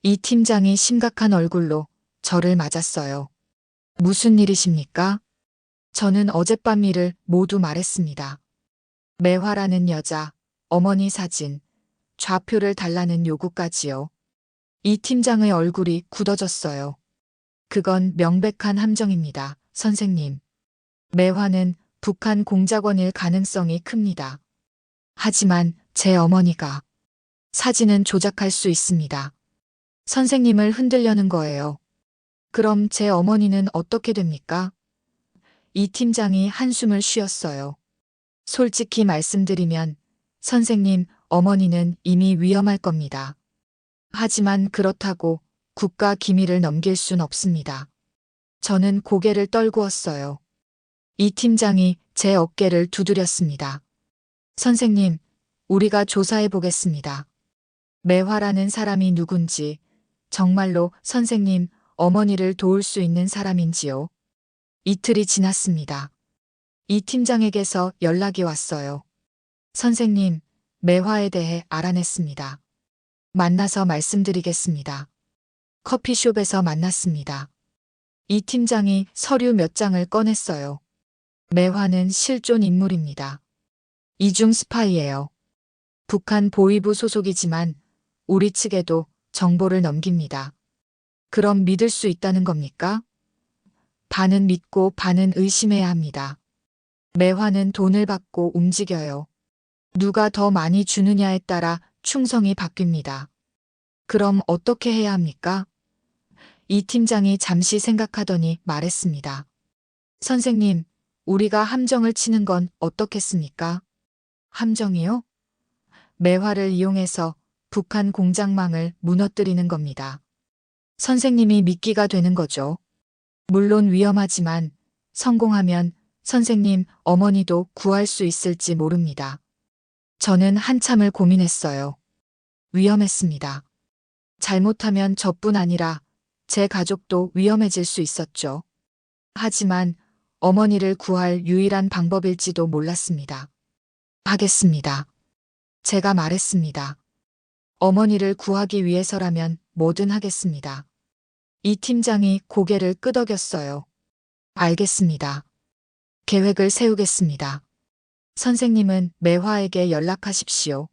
이 팀장이 심각한 얼굴로 저를 맞았어요. 무슨 일이십니까? 저는 어젯밤 일을 모두 말했습니다. 매화라는 여자, 어머니 사진, 좌표를 달라는 요구까지요. 이 팀장의 얼굴이 굳어졌어요. 그건 명백한 함정입니다, 선생님. 매화는 북한 공작원일 가능성이 큽니다. 하지만 제 어머니가 사진은 조작할 수 있습니다. 선생님을 흔들려는 거예요. 그럼 제 어머니는 어떻게 됩니까? 이 팀장이 한숨을 쉬었어요. 솔직히 말씀드리면 선생님 어머니는 이미 위험할 겁니다. 하지만 그렇다고 국가 기밀을 넘길 순 없습니다. 저는 고개를 떨구었어요. 이 팀장이 제 어깨를 두드렸습니다. 선생님, 우리가 조사해 보겠습니다. 매화라는 사람이 누군지, 정말로 선생님, 어머니를 도울 수 있는 사람인지요. 이틀이 지났습니다. 이 팀장에게서 연락이 왔어요. 선생님, 매화에 대해 알아냈습니다. 만나서 말씀드리겠습니다. 커피숍에서 만났습니다. 이 팀장이 서류 몇 장을 꺼냈어요. 매화는 실존 인물입니다. 이중 스파이예요. 북한 보위부 소속이지만 우리 측에도 정보를 넘깁니다. 그럼 믿을 수 있다는 겁니까? 반은 믿고 반은 의심해야 합니다. 매화는 돈을 받고 움직여요. 누가 더 많이 주느냐에 따라 충성이 바뀝니다. 그럼 어떻게 해야 합니까? 이 팀장이 잠시 생각하더니 말했습니다. 선생님, 우리가 함정을 치는 건 어떻겠습니까? 함정이요? 매화를 이용해서 북한 공작망을 무너뜨리는 겁니다. 선생님이 미끼가 되는 거죠. 물론 위험하지만 성공하면 선생님 어머니도 구할 수 있을지 모릅니다. 저는 한참을 고민했어요. 위험했습니다. 잘못하면 저뿐 아니라 제 가족도 위험해질 수 있었죠. 하지만 어머니를 구할 유일한 방법일지도 몰랐습니다. 하겠습니다. 제가 말했습니다. 어머니를 구하기 위해서라면 뭐든 하겠습니다. 이 팀장이 고개를 끄덕였어요. 알겠습니다. 계획을 세우겠습니다. 선생님은 매화에게 연락하십시오.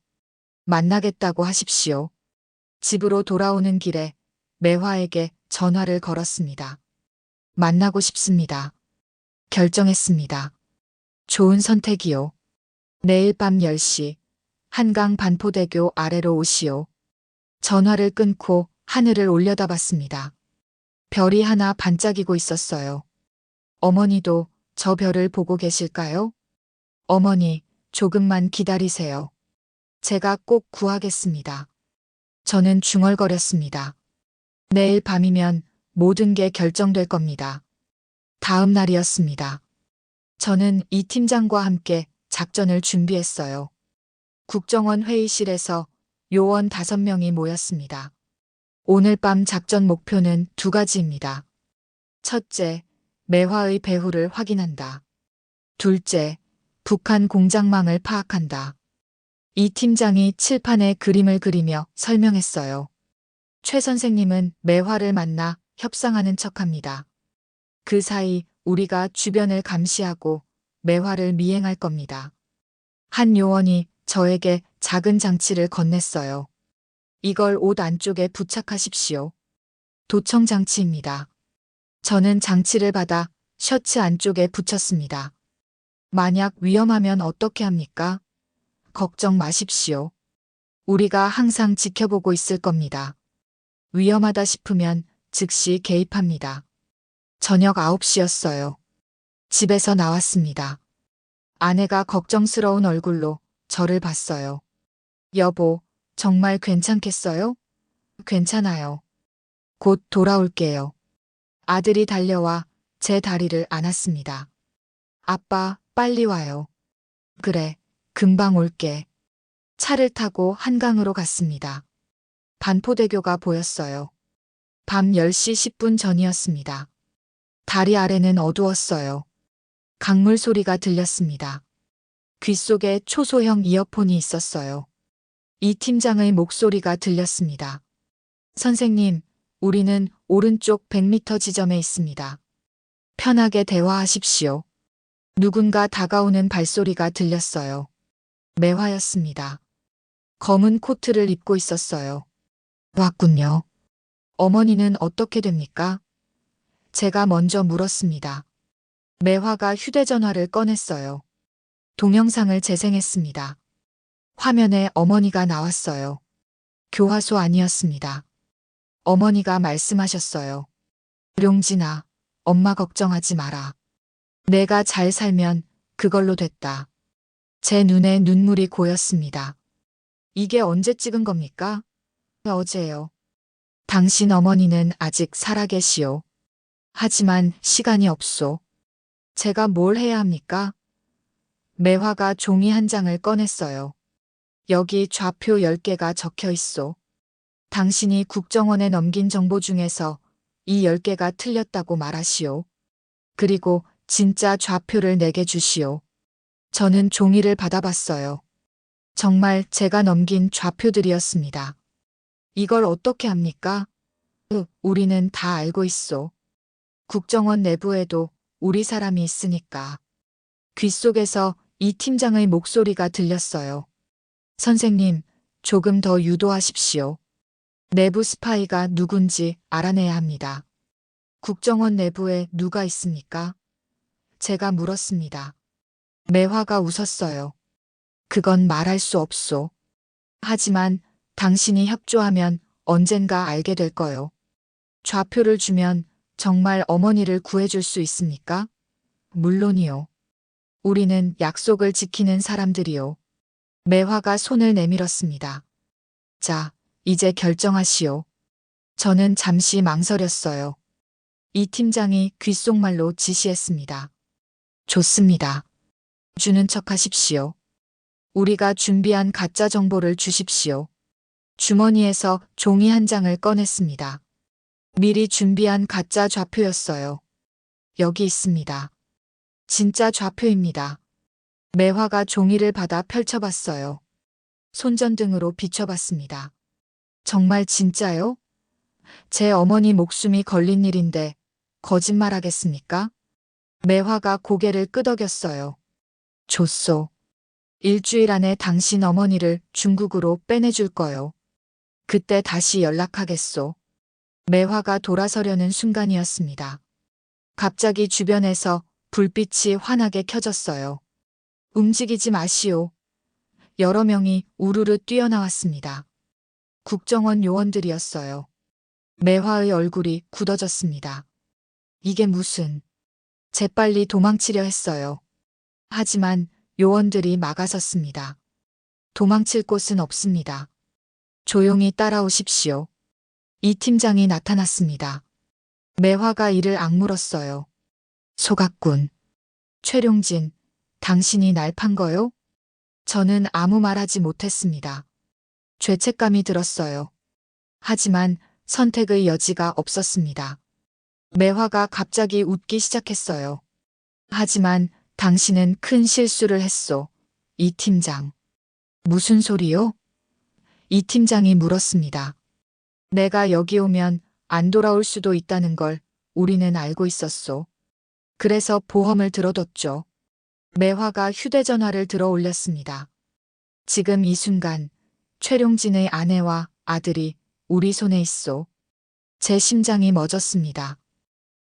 만나겠다고 하십시오. 집으로 돌아오는 길에 매화에게 전화를 걸었습니다. 만나고 싶습니다. 결정했습니다. 좋은 선택이요. 내일 밤 10시 한강 반포대교 아래로 오시오. 전화를 끊고 하늘을 올려다봤습니다. 별이 하나 반짝이고 있었어요. 어머니도 저 별을 보고 계실까요? 어머니, 조금만 기다리세요. 제가 꼭 구하겠습니다. 저는 중얼거렸습니다. 내일 밤이면 모든 게 결정될 겁니다. 다음 날이었습니다. 저는 이 팀장과 함께 작전을 준비했어요. 국정원 회의실에서 요원 5명이 모였습니다. 오늘 밤 작전 목표는 2가지입니다. 첫째, 매화의 배후를 확인한다. 둘째, 북한 공작망을 파악한다. 이 팀장이 칠판에 그림을 그리며 설명했어요. 최 선생님은 매화를 만나 협상하는 척합니다. 그 사이 우리가 주변을 감시하고 매화를 미행할 겁니다. 한 요원이 저에게 작은 장치를 건넸어요. 이걸 옷 안쪽에 부착하십시오. 도청 장치입니다. 저는 장치를 받아 셔츠 안쪽에 붙였습니다. 만약 위험하면 어떻게 합니까? 걱정 마십시오. 우리가 항상 지켜보고 있을 겁니다. 위험하다 싶으면 즉시 개입합니다. 저녁 9시였어요. 집에서 나왔습니다. 아내가 걱정스러운 얼굴로 저를 봤어요. 여보, 정말 괜찮겠어요? 괜찮아요. 곧 돌아올게요. 아들이 달려와 제 다리를 안았습니다. 아빠, 빨리 와요. 그래, 금방 올게. 차를 타고 한강으로 갔습니다. 반포대교가 보였어요. 밤 10시 10분 전이었습니다. 다리 아래는 어두웠어요. 강물 소리가 들렸습니다. 귓속에 초소형 이어폰이 있었어요. 이 팀장의 목소리가 들렸습니다. 선생님, 우리는 오른쪽 100m 지점에 있습니다. 편하게 대화하십시오. 누군가 다가오는 발소리가 들렸어요. 매화였습니다. 검은 코트를 입고 있었어요. 왔군요. 어머니는 어떻게 됩니까? 제가 먼저 물었습니다. 매화가 휴대전화를 꺼냈어요. 동영상을 재생했습니다. 화면에 어머니가 나왔어요. 교화소 아니었습니다. 어머니가 말씀하셨어요. 룡진아, 엄마 걱정하지 마라. 내가 잘 살면 그걸로 됐다. 제 눈에 눈물이 고였습니다. 이게 언제 찍은 겁니까? 어제요. 당신 어머니는 아직 살아계시오. 하지만 시간이 없소. 제가 뭘 해야 합니까? 매화가 종이 한 장을 꺼냈어요. 여기 좌표 10개가 적혀 있소. 당신이 국정원에 넘긴 정보 중에서 이 10개가 틀렸다고 말하시오. 그리고 진짜 좌표를 내게 주시오. 저는 종이를 받아봤어요. 정말 제가 넘긴 좌표들이었습니다. 이걸 어떻게 합니까? 우리는 다 알고 있소. 국정원 내부에도 우리 사람이 있으니까. 귓속에서 이 팀장의 목소리가 들렸어요. 선생님, 조금 더 유도하십시오. 내부 스파이가 누군지 알아내야 합니다. 국정원 내부에 누가 있습니까? 제가 물었습니다. 매화가 웃었어요. 그건 말할 수 없소. 하지만 당신이 협조하면 언젠가 알게 될 거요. 좌표를 주면 정말 어머니를 구해줄 수 있습니까? 물론이요. 우리는 약속을 지키는 사람들이요. 매화가 손을 내밀었습니다. 자, 이제 결정하시오. 저는 잠시 망설였어요. 이 팀장이 귓속말로 지시했습니다. 좋습니다. 주는 척 하십시오. 우리가 준비한 가짜 정보를 주십시오. 주머니에서 종이 한 장을 꺼냈습니다. 미리 준비한 가짜 좌표였어요. 여기 있습니다. 진짜 좌표입니다. 매화가 종이를 받아 펼쳐봤어요. 손전등으로 비춰봤습니다. 정말 진짜요? 제 어머니 목숨이 걸린 일인데 거짓말하겠습니까? 매화가 고개를 끄덕였어요. 좋소. 일주일 안에 당신 어머니를 중국으로 빼내줄 거요. 그때 다시 연락하겠소. 매화가 돌아서려는 순간이었습니다. 갑자기 주변에서 불빛이 환하게 켜졌어요. 움직이지 마시오. 여러 명이 우르르 뛰어나왔습니다. 국정원 요원들이었어요. 매화의 얼굴이 굳어졌습니다. 이게 무슨... 재빨리 도망치려 했어요. 하지만 요원들이 막아섰습니다. 도망칠 곳은 없습니다. 조용히 따라오십시오. 이 팀장이 나타났습니다. 매화가 이를 악물었어요. 속았군. 최룡진, 당신이 날 판 거요? 저는 아무 말하지 못했습니다. 죄책감이 들었어요. 하지만 선택의 여지가 없었습니다. 매화가 갑자기 웃기 시작했어요. 하지만 당신은 큰 실수를 했소. 이 팀장. 무슨 소리요? 이 팀장이 물었습니다. 내가 여기 오면 안 돌아올 수도 있다는 걸 우리는 알고 있었소. 그래서 보험을 들어뒀죠. 매화가 휴대전화를 들어 올렸습니다. 지금 이 순간 최룡진의 아내와 아들이 우리 손에 있소. 제 심장이 멎었습니다.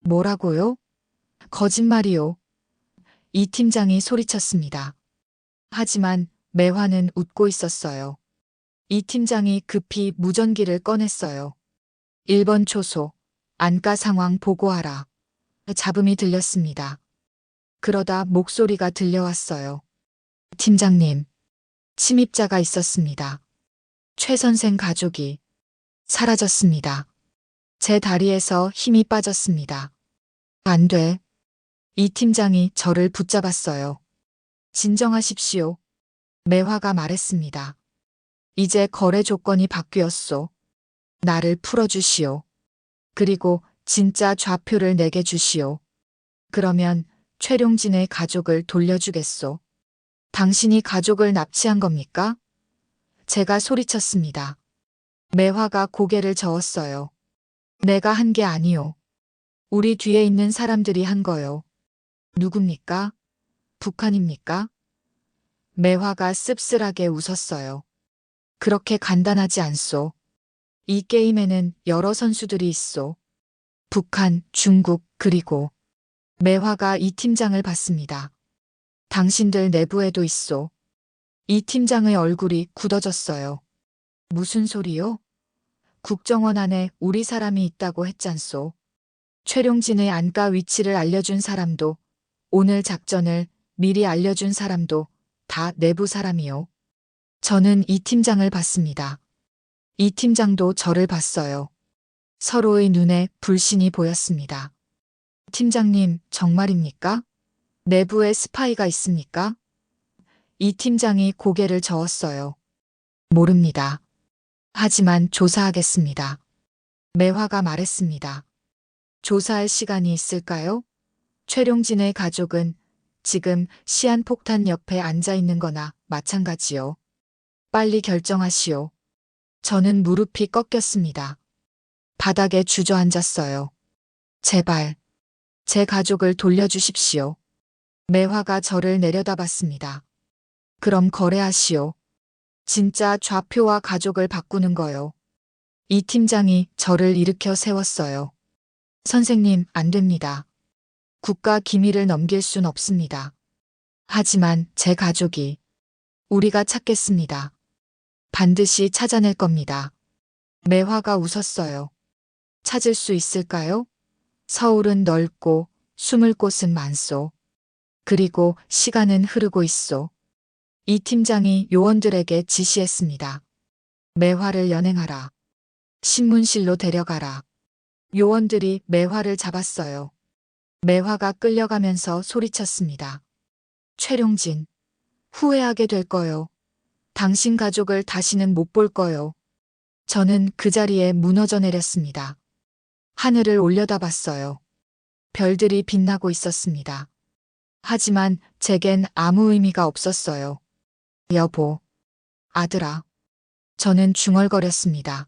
뭐라고요? 거짓말이요. 이 팀장이 소리쳤습니다. 하지만 매화는 웃고 있었어요. 이 팀장이 급히 무전기를 꺼냈어요. 1번 초소, 안가 상황 보고하라. 잡음이 들렸습니다. 그러다 목소리가 들려왔어요. 팀장님, 침입자가 있었습니다. 최 선생 가족이 사라졌습니다. 제 다리에서 힘이 빠졌습니다. 안 돼. 이 팀장이 저를 붙잡았어요. 진정하십시오. 매화가 말했습니다. 이제 거래 조건이 바뀌었소. 나를 풀어주시오. 그리고 진짜 좌표를 내게 주시오. 그러면 최룡진의 가족을 돌려주겠소. 당신이 가족을 납치한 겁니까? 제가 소리쳤습니다. 매화가 고개를 저었어요. 내가 한 게 아니오. 우리 뒤에 있는 사람들이 한 거요. 누굽니까? 북한입니까? 매화가 씁쓸하게 웃었어요. 그렇게 간단하지 않소. 이 게임에는 여러 선수들이 있소. 북한, 중국, 그리고 매화가 이 팀장을 봤습니다. 당신들 내부에도 있소. 이 팀장의 얼굴이 굳어졌어요. 무슨 소리요? 국정원 안에 우리 사람이 있다고 했잖소. 최룡진의 안가 위치를 알려준 사람도, 오늘 작전을 미리 알려준 사람도 다 내부 사람이요. 저는 이 팀장을 봤습니다. 이 팀장도 저를 봤어요. 서로의 눈에 불신이 보였습니다. 팀장님, 정말입니까? 내부에 스파이가 있습니까? 이 팀장이 고개를 저었어요. 모릅니다. 하지만 조사하겠습니다. 매화가 말했습니다. 조사할 시간이 있을까요? 최룡진의 가족은 지금 시한폭탄 옆에 앉아 있는 거나 마찬가지요. 빨리 결정하시오. 저는 무릎이 꺾였습니다. 바닥에 주저앉았어요. 제발, 제 가족을 돌려주십시오. 매화가 저를 내려다봤습니다. 그럼 거래하시오. 진짜 좌표와 가족을 바꾸는 거요. 이 팀장이 저를 일으켜 세웠어요. 선생님, 안 됩니다. 국가 기밀을 넘길 순 없습니다. 하지만 제 가족이 우리가 찾겠습니다. 반드시 찾아낼 겁니다. 매화가 웃었어요. 찾을 수 있을까요? 서울은 넓고 숨을 곳은 많소. 그리고 시간은 흐르고 있소. 이 팀장이 요원들에게 지시했습니다. 매화를 연행하라. 신문실로 데려가라. 요원들이 매화를 잡았어요. 매화가 끌려가면서 소리쳤습니다. 최룡진, 후회하게 될 거요. 당신 가족을 다시는 못 볼 거요. 저는 그 자리에 무너져 내렸습니다. 하늘을 올려다봤어요. 별들이 빛나고 있었습니다. 하지만 제겐 아무 의미가 없었어요. 여보, 아들아. 저는 중얼거렸습니다.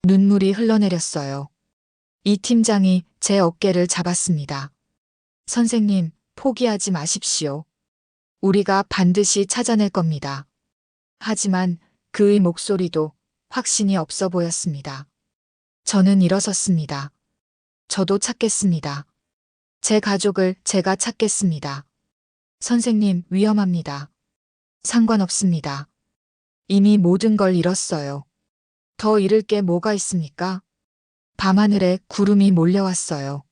눈물이 흘러내렸어요. 이 팀장이 제 어깨를 잡았습니다. 선생님, 포기하지 마십시오. 우리가 반드시 찾아낼 겁니다. 하지만 그의 목소리도 확신이 없어 보였습니다. 저는 일어섰습니다. 저도 찾겠습니다. 제 가족을 제가 찾겠습니다. 선생님, 위험합니다. 상관없습니다. 이미 모든 걸 잃었어요. 더 잃을 게 뭐가 있습니까? 밤하늘에 구름이 몰려왔어요.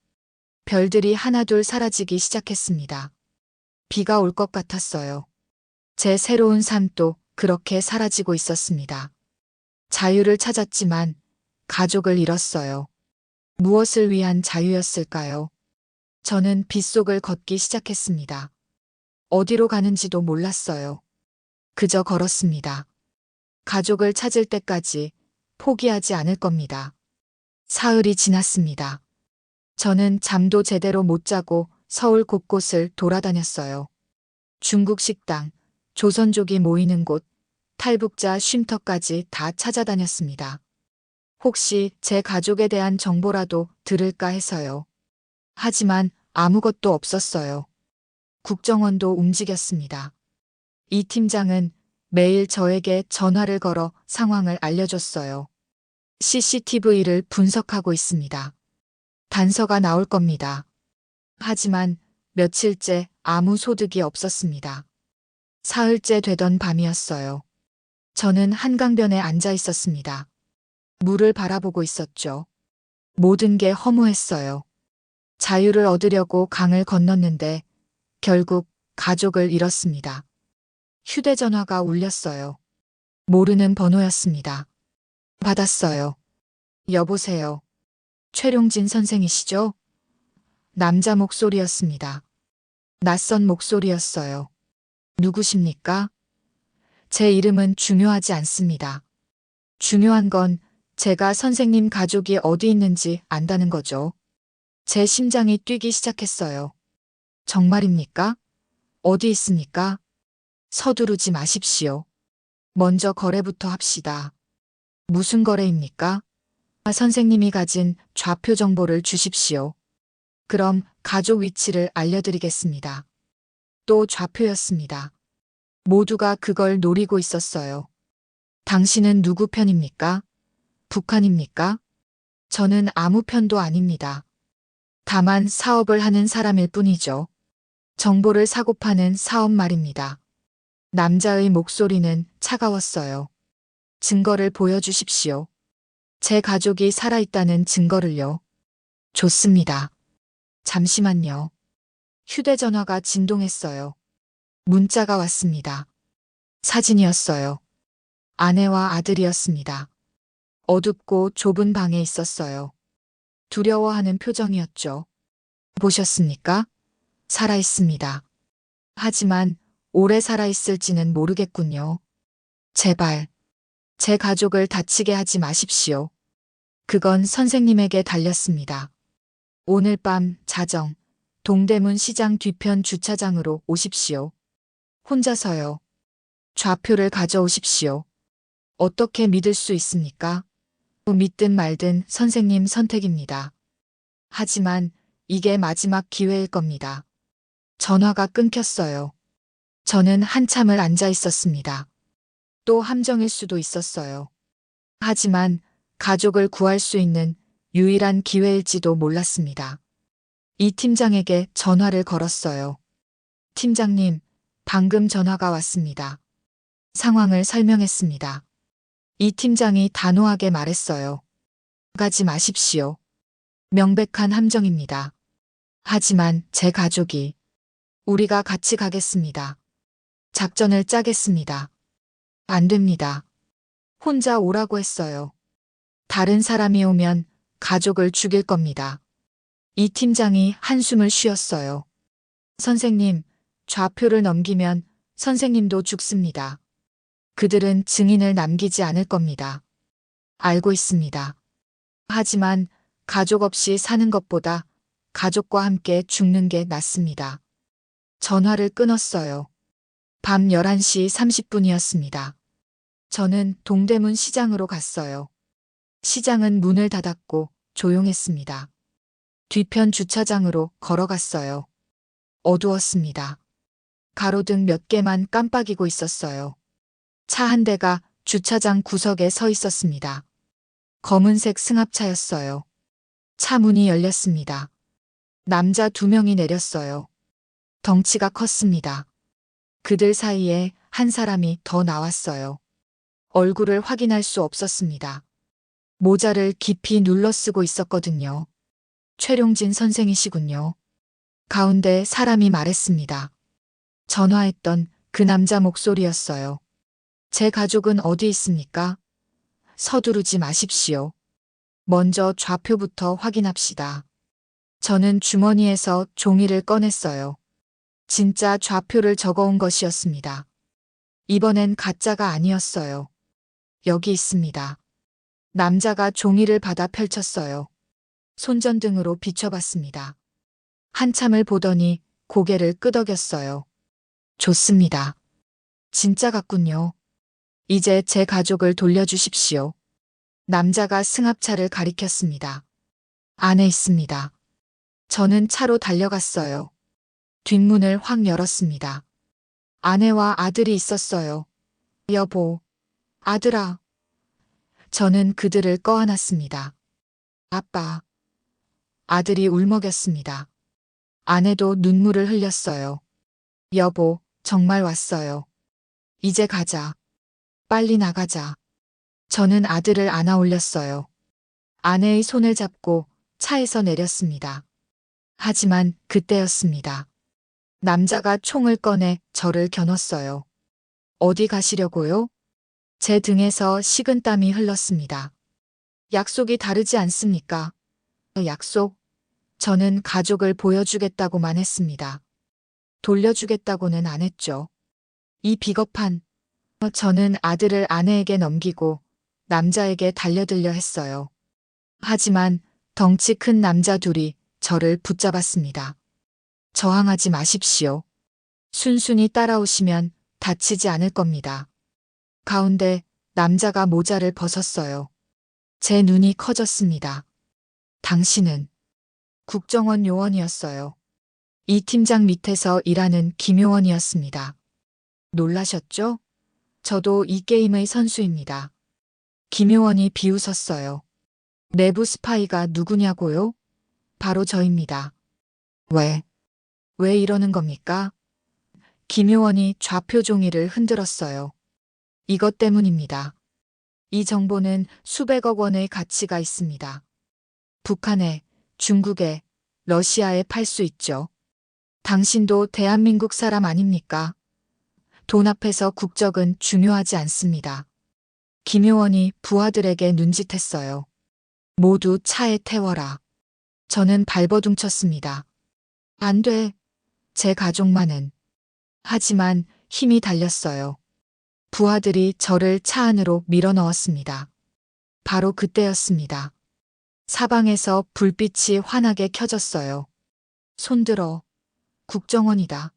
별들이 하나둘 사라지기 시작했습니다. 비가 올 것 같았어요. 제 새로운 삶도 그렇게 사라지고 있었습니다. 자유를 찾았지만 가족을 잃었어요. 무엇을 위한 자유였을까요? 저는 빗속을 걷기 시작했습니다. 어디로 가는지도 몰랐어요. 그저 걸었습니다. 가족을 찾을 때까지 포기하지 않을 겁니다. 사흘이 지났습니다. 저는 잠도 제대로 못 자고 서울 곳곳을 돌아다녔어요. 중국 식당, 조선족이 모이는 곳, 탈북자 쉼터까지 다 찾아다녔습니다. 혹시 제 가족에 대한 정보라도 들을까 해서요. 하지만 아무것도 없었어요. 국정원도 움직였습니다. 이 팀장은 매일 저에게 전화를 걸어 상황을 알려줬어요. CCTV를 분석하고 있습니다. 단서가 나올 겁니다. 하지만 며칠째 아무 소득이 없었습니다. 사흘째 되던 밤이었어요. 저는 한강변에 앉아 있었습니다. 물을 바라보고 있었죠. 모든 게 허무했어요. 자유를 얻으려고 강을 건넜는데 결국 가족을 잃었습니다. 휴대전화가 울렸어요. 모르는 번호였습니다. 받았어요. 여보세요. 최룡진 선생이시죠? 남자 목소리였습니다. 낯선 목소리였어요. 누구십니까? 제 이름은 중요하지 않습니다. 중요한 건 제가 선생님 가족이 어디 있는지 안다는 거죠. 제 심장이 뛰기 시작했어요. 정말입니까? 어디 있습니까? 서두르지 마십시오. 먼저 거래부터 합시다. 무슨 거래입니까? 선생님이 가진 좌표 정보를 주십시오. 그럼 가족 위치를 알려드리겠습니다. 또 좌표였습니다. 모두가 그걸 노리고 있었어요. 당신은 누구 편입니까? 북한입니까? 저는 아무 편도 아닙니다. 다만 사업을 하는 사람일 뿐이죠. 정보를 사고 파는 사업 말입니다. 남자의 목소리는 차가웠어요. 증거를 보여주십시오. 제 가족이 살아있다는 증거를요. 좋습니다. 잠시만요. 휴대전화가 진동했어요. 문자가 왔습니다. 사진이었어요. 아내와 아들이었습니다. 어둡고 좁은 방에 있었어요. 두려워하는 표정이었죠. 보셨습니까? 살아있습니다. 하지만 오래 살아있을지는 모르겠군요. 제발, 제 가족을 다치게 하지 마십시오. 그건 선생님에게 달렸습니다. 오늘 밤 자정, 동대문 시장 뒤편 주차장으로 오십시오. 혼자서요. 좌표를 가져오십시오. 어떻게 믿을 수 있습니까? 믿든 말든 선생님 선택입니다. 하지만 이게 마지막 기회일 겁니다. 전화가 끊겼어요. 저는 한참을 앉아 있었습니다. 또 함정일 수도 있었어요. 하지만 가족을 구할 수 있는 유일한 기회일지도 몰랐습니다. 이 팀장에게 전화를 걸었어요. 팀장님, 방금 전화가 왔습니다. 상황을 설명했습니다. 이 팀장이 단호하게 말했어요. 가지 마십시오. 명백한 함정입니다. 하지만 제 가족이, 우리가 같이 가겠습니다. 작전을 짜겠습니다. 안 됩니다. 혼자 오라고 했어요. 다른 사람이 오면 가족을 죽일 겁니다. 이 팀장이 한숨을 쉬었어요. 선생님, 좌표를 넘기면 선생님도 죽습니다. 그들은 증인을 남기지 않을 겁니다. 알고 있습니다. 하지만 가족 없이 사는 것보다 가족과 함께 죽는 게 낫습니다. 전화를 끊었어요. 밤 11시 30분이었습니다. 저는 동대문 시장으로 갔어요. 시장은 문을 닫았고 조용했습니다. 뒤편 주차장으로 걸어갔어요. 어두웠습니다. 가로등 몇 개만 깜빡이고 있었어요. 차 한 대가 주차장 구석에 서 있었습니다. 검은색 승합차였어요. 차 문이 열렸습니다. 남자 2명이 내렸어요. 덩치가 컸습니다. 그들 사이에 한 사람이 더 나왔어요. 얼굴을 확인할 수 없었습니다. 모자를 깊이 눌러 쓰고 있었거든요. 최룡진 선생이시군요. 가운데 사람이 말했습니다. 전화했던 그 남자 목소리였어요. 제 가족은 어디 있습니까? 서두르지 마십시오. 먼저 좌표부터 확인합시다. 저는 주머니에서 종이를 꺼냈어요. 진짜 좌표를 적어온 것이었습니다. 이번엔 가짜가 아니었어요. 여기 있습니다. 남자가 종이를 받아 펼쳤어요. 손전등으로 비춰봤습니다. 한참을 보더니 고개를 끄덕였어요. 좋습니다. 진짜 같군요. 이제 제 가족을 돌려주십시오. 남자가 승합차를 가리켰습니다. 안에 있습니다. 저는 차로 달려갔어요. 뒷문을 확 열었습니다. 아내와 아들이 있었어요. 여보, 아들아. 저는 그들을 꺼안았습니다. 아빠. 아들이 울먹였습니다. 아내도 눈물을 흘렸어요. 여보, 정말 왔어요. 이제 가자. 빨리 나가자. 저는 아들을 안아 올렸어요. 아내의 손을 잡고 차에서 내렸습니다. 하지만 그때였습니다. 남자가 총을 꺼내 저를 겨눴어요. 어디 가시려고요? 제 등에서 식은땀이 흘렀습니다. 약속이 다르지 않습니까? 약속? 저는 가족을 보여주겠다고만 했습니다. 돌려주겠다고는 안 했죠. 이 비겁한. 저는 아들을 아내에게 넘기고 남자에게 달려들려 했어요. 하지만 덩치 큰 남자 둘이 저를 붙잡았습니다. 저항하지 마십시오. 순순히 따라오시면 다치지 않을 겁니다. 가운데 남자가 모자를 벗었어요. 제 눈이 커졌습니다. 당신은 국정원 요원이었어요. 이 팀장 밑에서 일하는 김요원이었습니다. 놀라셨죠? 저도 이 게임의 선수입니다. 김요원이 비웃었어요. 내부 스파이가 누구냐고요? 바로 저입니다. 왜 이러는 겁니까? 김요원이 좌표 종이를 흔들었어요. 이것 때문입니다. 이 정보는 수백억 원의 가치가 있습니다. 북한에, 중국에, 러시아에 팔 수 있죠. 당신도 대한민국 사람 아닙니까? 돈 앞에서 국적은 중요하지 않습니다. 김효원이 부하들에게 눈짓했어요. 모두 차에 태워라. 저는 발버둥쳤습니다. 안 돼. 제 가족만은. 하지만 힘이 달렸어요. 부하들이 저를 차 안으로 밀어 넣었습니다. 바로 그때였습니다. 사방에서 불빛이 환하게 켜졌어요. 손들어. 국정원이다.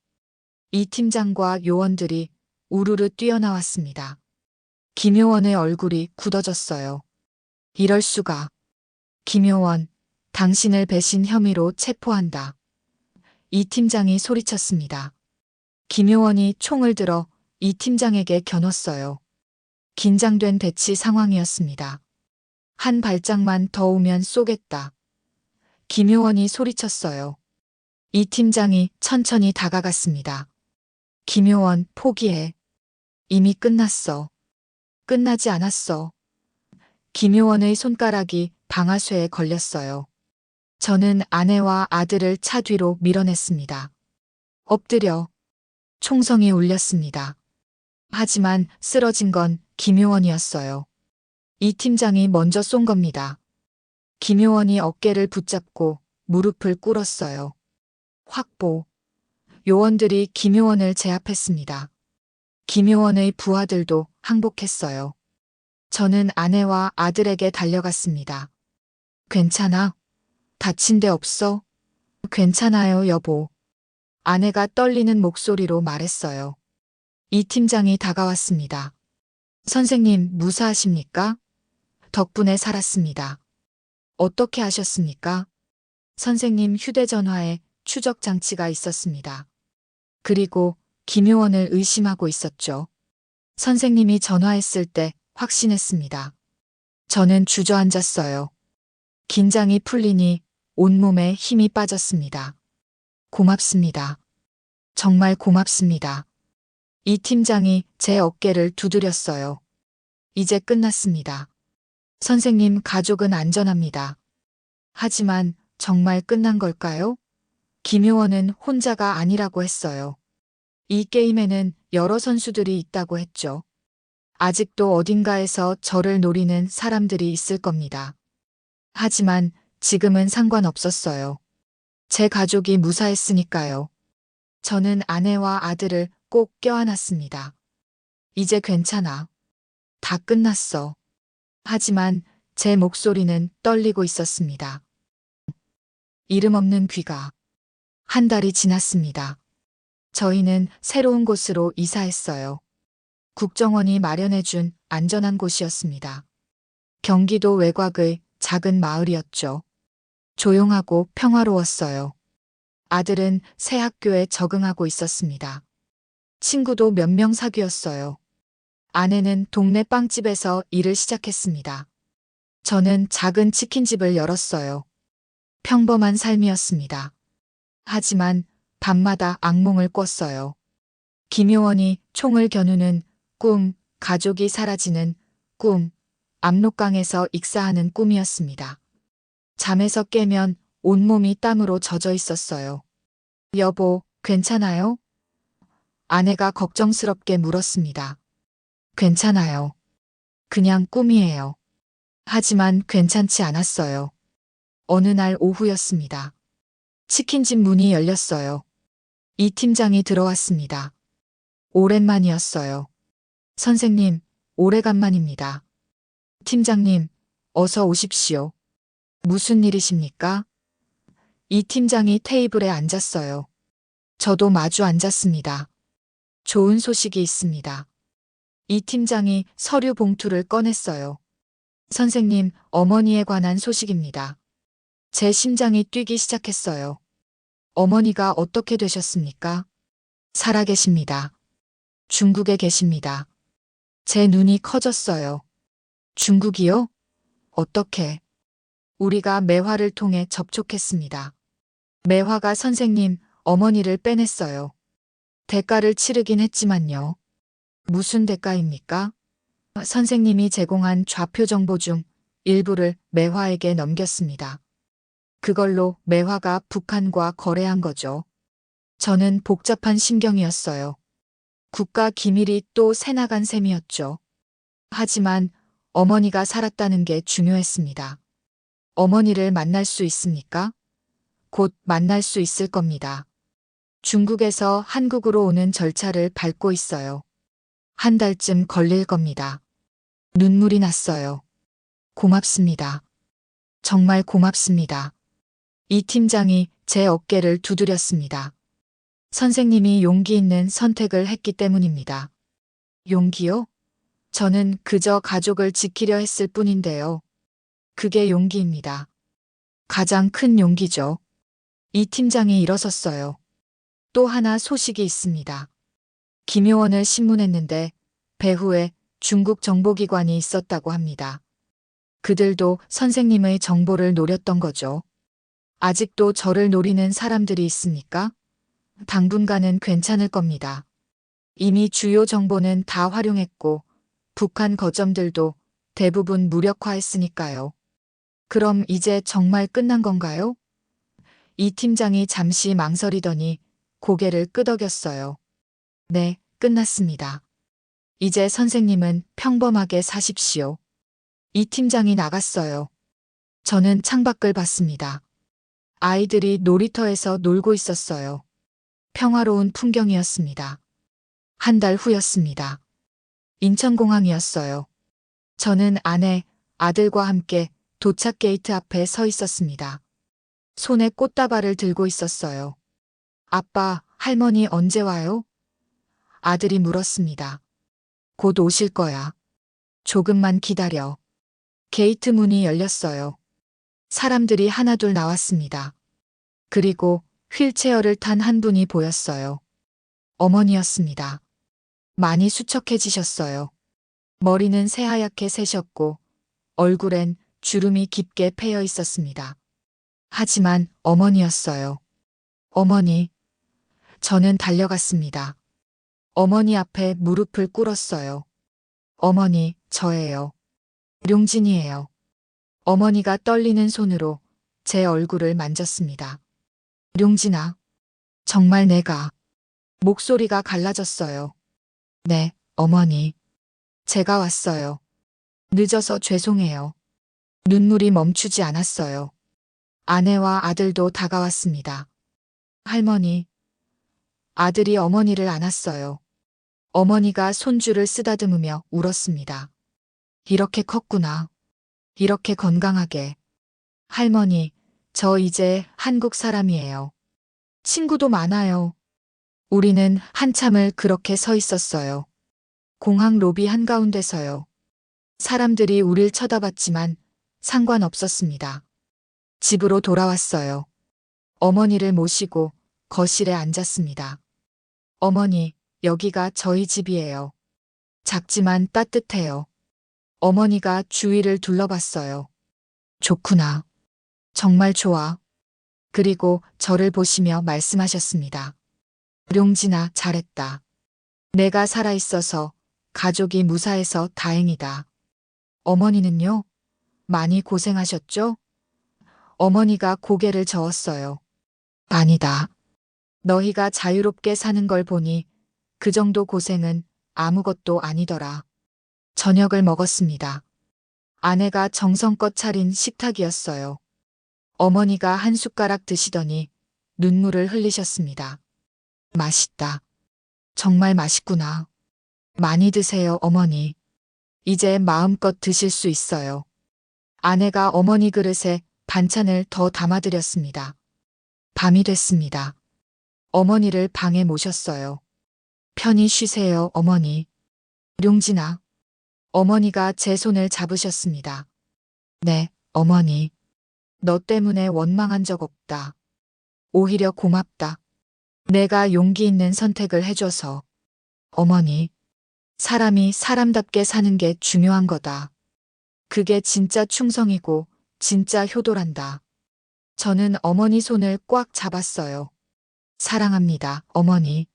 이 팀장과 요원들이 우르르 뛰어나왔습니다. 김효원의 얼굴이 굳어졌어요. 이럴 수가. 김효원, 당신을 배신 혐의로 체포한다. 이 팀장이 소리쳤습니다. 김효원이 총을 들어 이 팀장에게 겨눴어요. 긴장된 대치 상황이었습니다. 한 발짝만 더 오면 쏘겠다. 김효원이 소리쳤어요. 이 팀장이 천천히 다가갔습니다. 김효원, 포기해. 이미 끝났어. 끝나지 않았어. 김효원의 손가락이 방아쇠에 걸렸어요. 저는 아내와 아들을 차 뒤로 밀어냈습니다. 엎드려. 총성이 울렸습니다. 하지만 쓰러진 건 김효원이었어요. 이 팀장이 먼저 쏜 겁니다. 김효원이 어깨를 붙잡고 무릎을 꿇었어요. 확보. 요원들이 김효원을 제압했습니다. 김효원의 부하들도 항복했어요. 저는 아내와 아들에게 달려갔습니다. 괜찮아? 다친 데 없어? 괜찮아요, 여보. 아내가 떨리는 목소리로 말했어요. 이 팀장이 다가왔습니다. 선생님, 무사하십니까? 덕분에 살았습니다. 어떻게 하셨습니까? 선생님 휴대전화에 추적 장치가 있었습니다. 그리고 김효원을 의심하고 있었죠. 선생님이 전화했을 때 확신했습니다. 저는 주저앉았어요. 긴장이 풀리니 온몸에 힘이 빠졌습니다. 고맙습니다. 정말 고맙습니다. 이 팀장이 제 어깨를 두드렸어요. 이제 끝났습니다. 선생님 가족은 안전합니다. 하지만 정말 끝난 걸까요? 김효원은 혼자가 아니라고 했어요. 이 게임에는 여러 선수들이 있다고 했죠. 아직도 어딘가에서 저를 노리는 사람들이 있을 겁니다. 하지만 지금은 상관없었어요. 제 가족이 무사했으니까요. 저는 아내와 아들을 꼭 껴안았습니다. 이제 괜찮아. 다 끝났어. 하지만 제 목소리는 떨리고 있었습니다. 이름 없는 귀가. 한 달이 지났습니다. 저희는 새로운 곳으로 이사했어요. 국정원이 마련해준 안전한 곳이었습니다. 경기도 외곽의 작은 마을이었죠. 조용하고 평화로웠어요. 아들은 새 학교에 적응하고 있었습니다. 친구도 몇 명 사귀었어요. 아내는 동네 빵집에서 일을 시작했습니다. 저는 작은 치킨집을 열었어요. 평범한 삶이었습니다. 하지만 밤마다 악몽을 꿨어요. 김효원이 총을 겨누는 꿈, 가족이 사라지는 꿈, 압록강에서 익사하는 꿈이었습니다. 잠에서 깨면 온몸이 땀으로 젖어 있었어요. 여보, 괜찮아요? 아내가 걱정스럽게 물었습니다. 괜찮아요. 그냥 꿈이에요. 하지만 괜찮지 않았어요. 어느 날 오후였습니다. 치킨집 문이 열렸어요. 이 팀장이 들어왔습니다. 오랜만이었어요. 선생님, 오래간만입니다. 팀장님, 어서 오십시오. 무슨 일이십니까? 이 팀장이 테이블에 앉았어요. 저도 마주 앉았습니다. 좋은 소식이 있습니다. 이 팀장이 서류 봉투를 꺼냈어요. 선생님, 어머니에 관한 소식입니다. 제 심장이 뛰기 시작했어요. 어머니가 어떻게 되셨습니까? 살아계십니다. 중국에 계십니다. 제 눈이 커졌어요. 중국이요? 어떻게? 우리가 매화를 통해 접촉했습니다. 매화가 선생님, 어머니를 빼냈어요. 대가를 치르긴 했지만요. 무슨 대가입니까? 선생님이 제공한 좌표 정보 중 일부를 매화에게 넘겼습니다. 그걸로 매화가 북한과 거래한 거죠. 저는 복잡한 심경이었어요. 국가 기밀이 또 새나간 셈이었죠. 하지만 어머니가 살았다는 게 중요했습니다. 어머니를 만날 수 있습니까? 곧 만날 수 있을 겁니다. 중국에서 한국으로 오는 절차를 밟고 있어요. 한 달쯤 걸릴 겁니다. 눈물이 났어요. 고맙습니다. 정말 고맙습니다. 이 팀장이 제 어깨를 두드렸습니다. 선생님이 용기 있는 선택을 했기 때문입니다. 용기요? 저는 그저 가족을 지키려 했을 뿐인데요. 그게 용기입니다. 가장 큰 용기죠. 이 팀장이 일어섰어요. 또 하나 소식이 있습니다. 김효원을 신문했는데 배후에 중국 정보기관이 있었다고 합니다. 그들도 선생님의 정보를 노렸던 거죠. 아직도 저를 노리는 사람들이 있습니까? 당분간은 괜찮을 겁니다. 이미 주요 정보는 다 활용했고 북한 거점들도 대부분 무력화했으니까요. 그럼 이제 정말 끝난 건가요? 이 팀장이 잠시 망설이더니 고개를 끄덕였어요. 네, 끝났습니다. 이제 선생님은 평범하게 사십시오. 이 팀장이 나갔어요. 저는 창밖을 봤습니다. 아이들이 놀이터에서 놀고 있었어요. 평화로운 풍경이었습니다. 한 달 후였습니다. 인천공항이었어요. 저는 아내, 아들과 함께 도착 게이트 앞에 서 있었습니다. 손에 꽃다발을 들고 있었어요. 아빠, 할머니 언제 와요? 아들이 물었습니다. 곧 오실 거야. 조금만 기다려. 게이트 문이 열렸어요. 사람들이 하나둘 나왔습니다. 그리고 휠체어를 탄 한 분이 보였어요. 어머니였습니다. 많이 수척해지셨어요. 머리는 새하얗게 새셨고 얼굴엔 주름이 깊게 패여 있었습니다. 하지만 어머니였어요. 어머니. 저는 달려갔습니다. 어머니 앞에 무릎을 꿇었어요. 어머니, 저예요. 룡진이에요. 어머니가 떨리는 손으로 제 얼굴을 만졌습니다. 룡진아, 정말 내가. 목소리가 갈라졌어요. 네, 어머니. 제가 왔어요. 늦어서 죄송해요. 눈물이 멈추지 않았어요. 아내와 아들도 다가왔습니다. 할머니. 아들이 어머니를 안았어요. 어머니가 손줄을 쓰다듬으며 울었습니다. 이렇게 컸구나. 이렇게 건강하게. 할머니, 저 이제 한국 사람이에요. 친구도 많아요. 우리는 한참을 그렇게 서 있었어요. 공항 로비 한가운데서요. 사람들이 우릴 쳐다봤지만 상관없었습니다. 집으로 돌아왔어요. 어머니를 모시고 거실에 앉았습니다. 어머니, 여기가 저희 집이에요. 작지만 따뜻해요. 어머니가 주위를 둘러봤어요. 좋구나. 정말 좋아. 그리고 저를 보시며 말씀하셨습니다. 룡진아, 잘했다. 내가 살아있어서 가족이 무사해서 다행이다. 어머니는요? 많이 고생하셨죠? 어머니가 고개를 저었어요. 아니다. 너희가 자유롭게 사는 걸 보니 그 정도 고생은 아무것도 아니더라. 저녁을 먹었습니다. 아내가 정성껏 차린 식탁이었어요. 어머니가 한 숟가락 드시더니 눈물을 흘리셨습니다. 맛있다. 정말 맛있구나. 많이 드세요, 어머니. 이제 마음껏 드실 수 있어요. 아내가 어머니 그릇에 반찬을 더 담아드렸습니다. 밤이 됐습니다. 어머니를 방에 모셨어요. 편히 쉬세요, 어머니. 룡진아. 어머니가 제 손을 잡으셨습니다. 네, 어머니. 너 때문에 원망한 적 없다. 오히려 고맙다. 내가 용기 있는 선택을 해줘서. 어머니. 사람이 사람답게 사는 게 중요한 거다. 그게 진짜 충성이고 진짜 효도란다. 저는 어머니 손을 꽉 잡았어요. 사랑합니다, 어머니.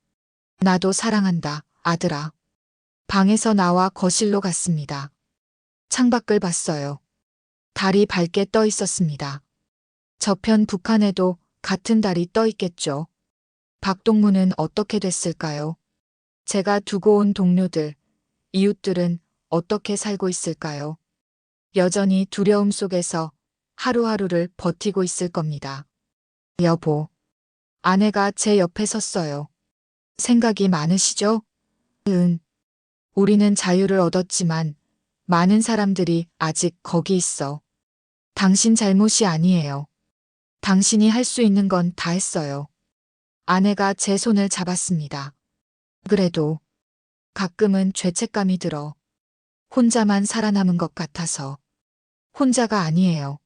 나도 사랑한다, 아들아. 방에서 나와 거실로 갔습니다. 창밖을 봤어요. 달이 밝게 떠 있었습니다. 저편 북한에도 같은 달이 떠 있겠죠. 박동무는 어떻게 됐을까요? 제가 두고 온 동료들, 이웃들은 어떻게 살고 있을까요? 여전히 두려움 속에서 하루하루를 버티고 있을 겁니다. 여보, 아내가 제 옆에 섰어요. 생각이 많으시죠? 응. 우리는 자유를 얻었지만 많은 사람들이 아직 거기 있어. 당신 잘못이 아니에요. 당신이 할 수 있는 건 다 했어요. 아내가 제 손을 잡았습니다. 그래도 가끔은 죄책감이 들어. 혼자만 살아남은 것 같아서. 혼자가 아니에요.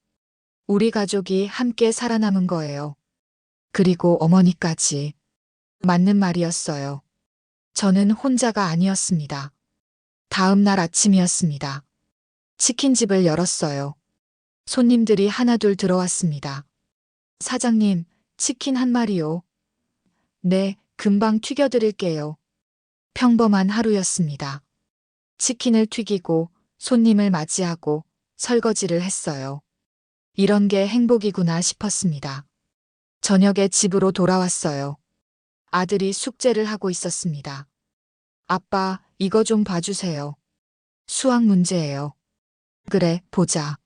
우리 가족이 함께 살아남은 거예요. 그리고 어머니까지. 맞는 말이었어요. 저는 혼자가 아니었습니다. 다음 날 아침이었습니다. 치킨집을 열었어요. 손님들이 하나둘 들어왔습니다. 사장님, 치킨 한 마리요. 네, 금방 튀겨드릴게요. 평범한 하루였습니다. 치킨을 튀기고 손님을 맞이하고 설거지를 했어요. 이런 게 행복이구나 싶었습니다. 저녁에 집으로 돌아왔어요. 아들이 숙제를 하고 있었습니다. 아빠, 이거 좀 봐주세요. 수학 문제예요. 그래, 보자.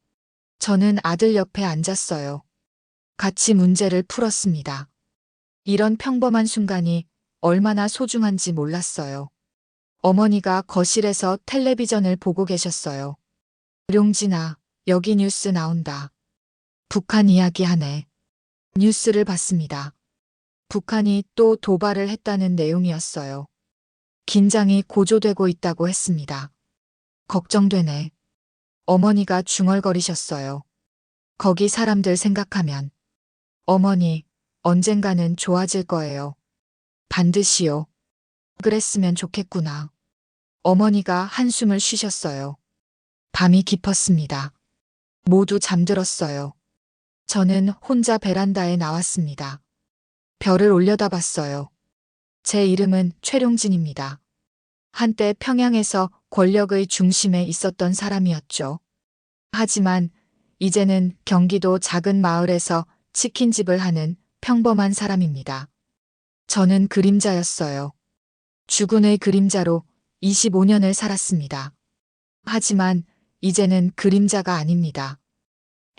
저는 아들 옆에 앉았어요. 같이 문제를 풀었습니다. 이런 평범한 순간이 얼마나 소중한지 몰랐어요. 어머니가 거실에서 텔레비전을 보고 계셨어요. 룡진아, 여기 뉴스 나온다. 북한 이야기하네. 뉴스를 봤습니다. 북한이 또 도발을 했다는 내용이었어요. 긴장이 고조되고 있다고 했습니다. 걱정되네. 어머니가 중얼거리셨어요. 거기 사람들 생각하면. 어머니, 언젠가는 좋아질 거예요. 반드시요. 그랬으면 좋겠구나. 어머니가 한숨을 쉬셨어요. 밤이 깊었습니다. 모두 잠들었어요. 저는 혼자 베란다에 나왔습니다. 별을 올려다봤어요. 제 이름은 최룡진입니다. 한때 평양에서 권력의 중심에 있었던 사람이었죠. 하지만 이제는 경기도 작은 마을에서 치킨집을 하는 평범한 사람입니다. 저는 그림자였어요. 죽은의 그림자로 25년을 살았습니다. 하지만 이제는 그림자가 아닙니다.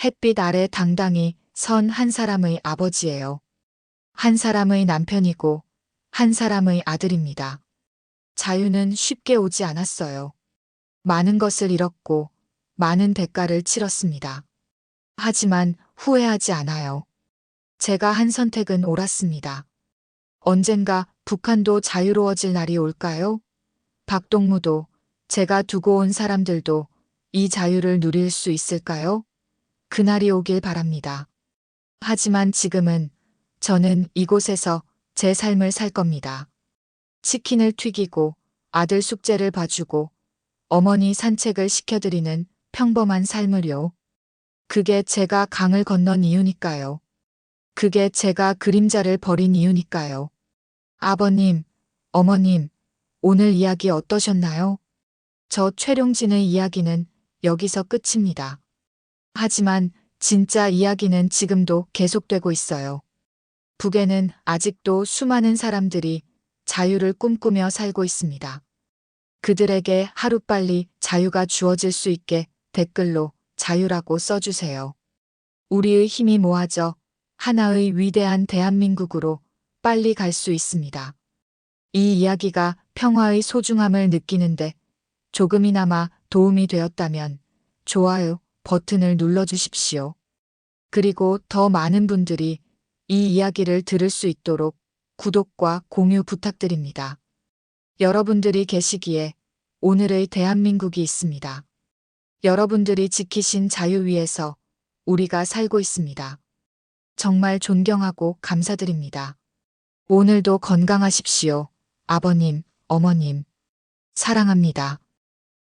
햇빛 아래 당당히 선 한 사람의 아버지예요. 한 사람의 남편이고 한 사람의 아들입니다. 자유는 쉽게 오지 않았어요. 많은 것을 잃었고 많은 대가를 치렀습니다. 하지만 후회하지 않아요. 제가 한 선택은 옳았습니다. 언젠가 북한도 자유로워질 날이 올까요? 박동무도, 제가 두고 온 사람들도 이 자유를 누릴 수 있을까요? 그날이 오길 바랍니다. 하지만 지금은 저는 이곳에서 제 삶을 살 겁니다. 치킨을 튀기고 아들 숙제를 봐주고 어머니 산책을 시켜드리는 평범한 삶을요. 그게 제가 강을 건넌 이유니까요. 그게 제가 그림자를 버린 이유니까요. 아버님, 어머님, 오늘 이야기 어떠셨나요? 저 최룡진의 이야기는 여기서 끝입니다. 하지만 진짜 이야기는 지금도 계속되고 있어요. 북에는 아직도 수많은 사람들이 자유를 꿈꾸며 살고 있습니다. 그들에게 하루빨리 자유가 주어질 수 있게 댓글로 자유라고 써주세요. 우리의 힘이 모아져 하나의 위대한 대한민국으로 빨리 갈 수 있습니다. 이 이야기가 평화의 소중함을 느끼는데 조금이나마 도움이 되었다면 좋아요 버튼을 눌러주십시오. 그리고 더 많은 분들이 이 이야기를 들을 수 있도록 구독과 공유 부탁드립니다. 여러분들이 계시기에 오늘의 대한민국이 있습니다. 여러분들이 지키신 자유 위에서 우리가 살고 있습니다. 정말 존경하고 감사드립니다. 오늘도 건강하십시오. 아버님, 어머님, 사랑합니다.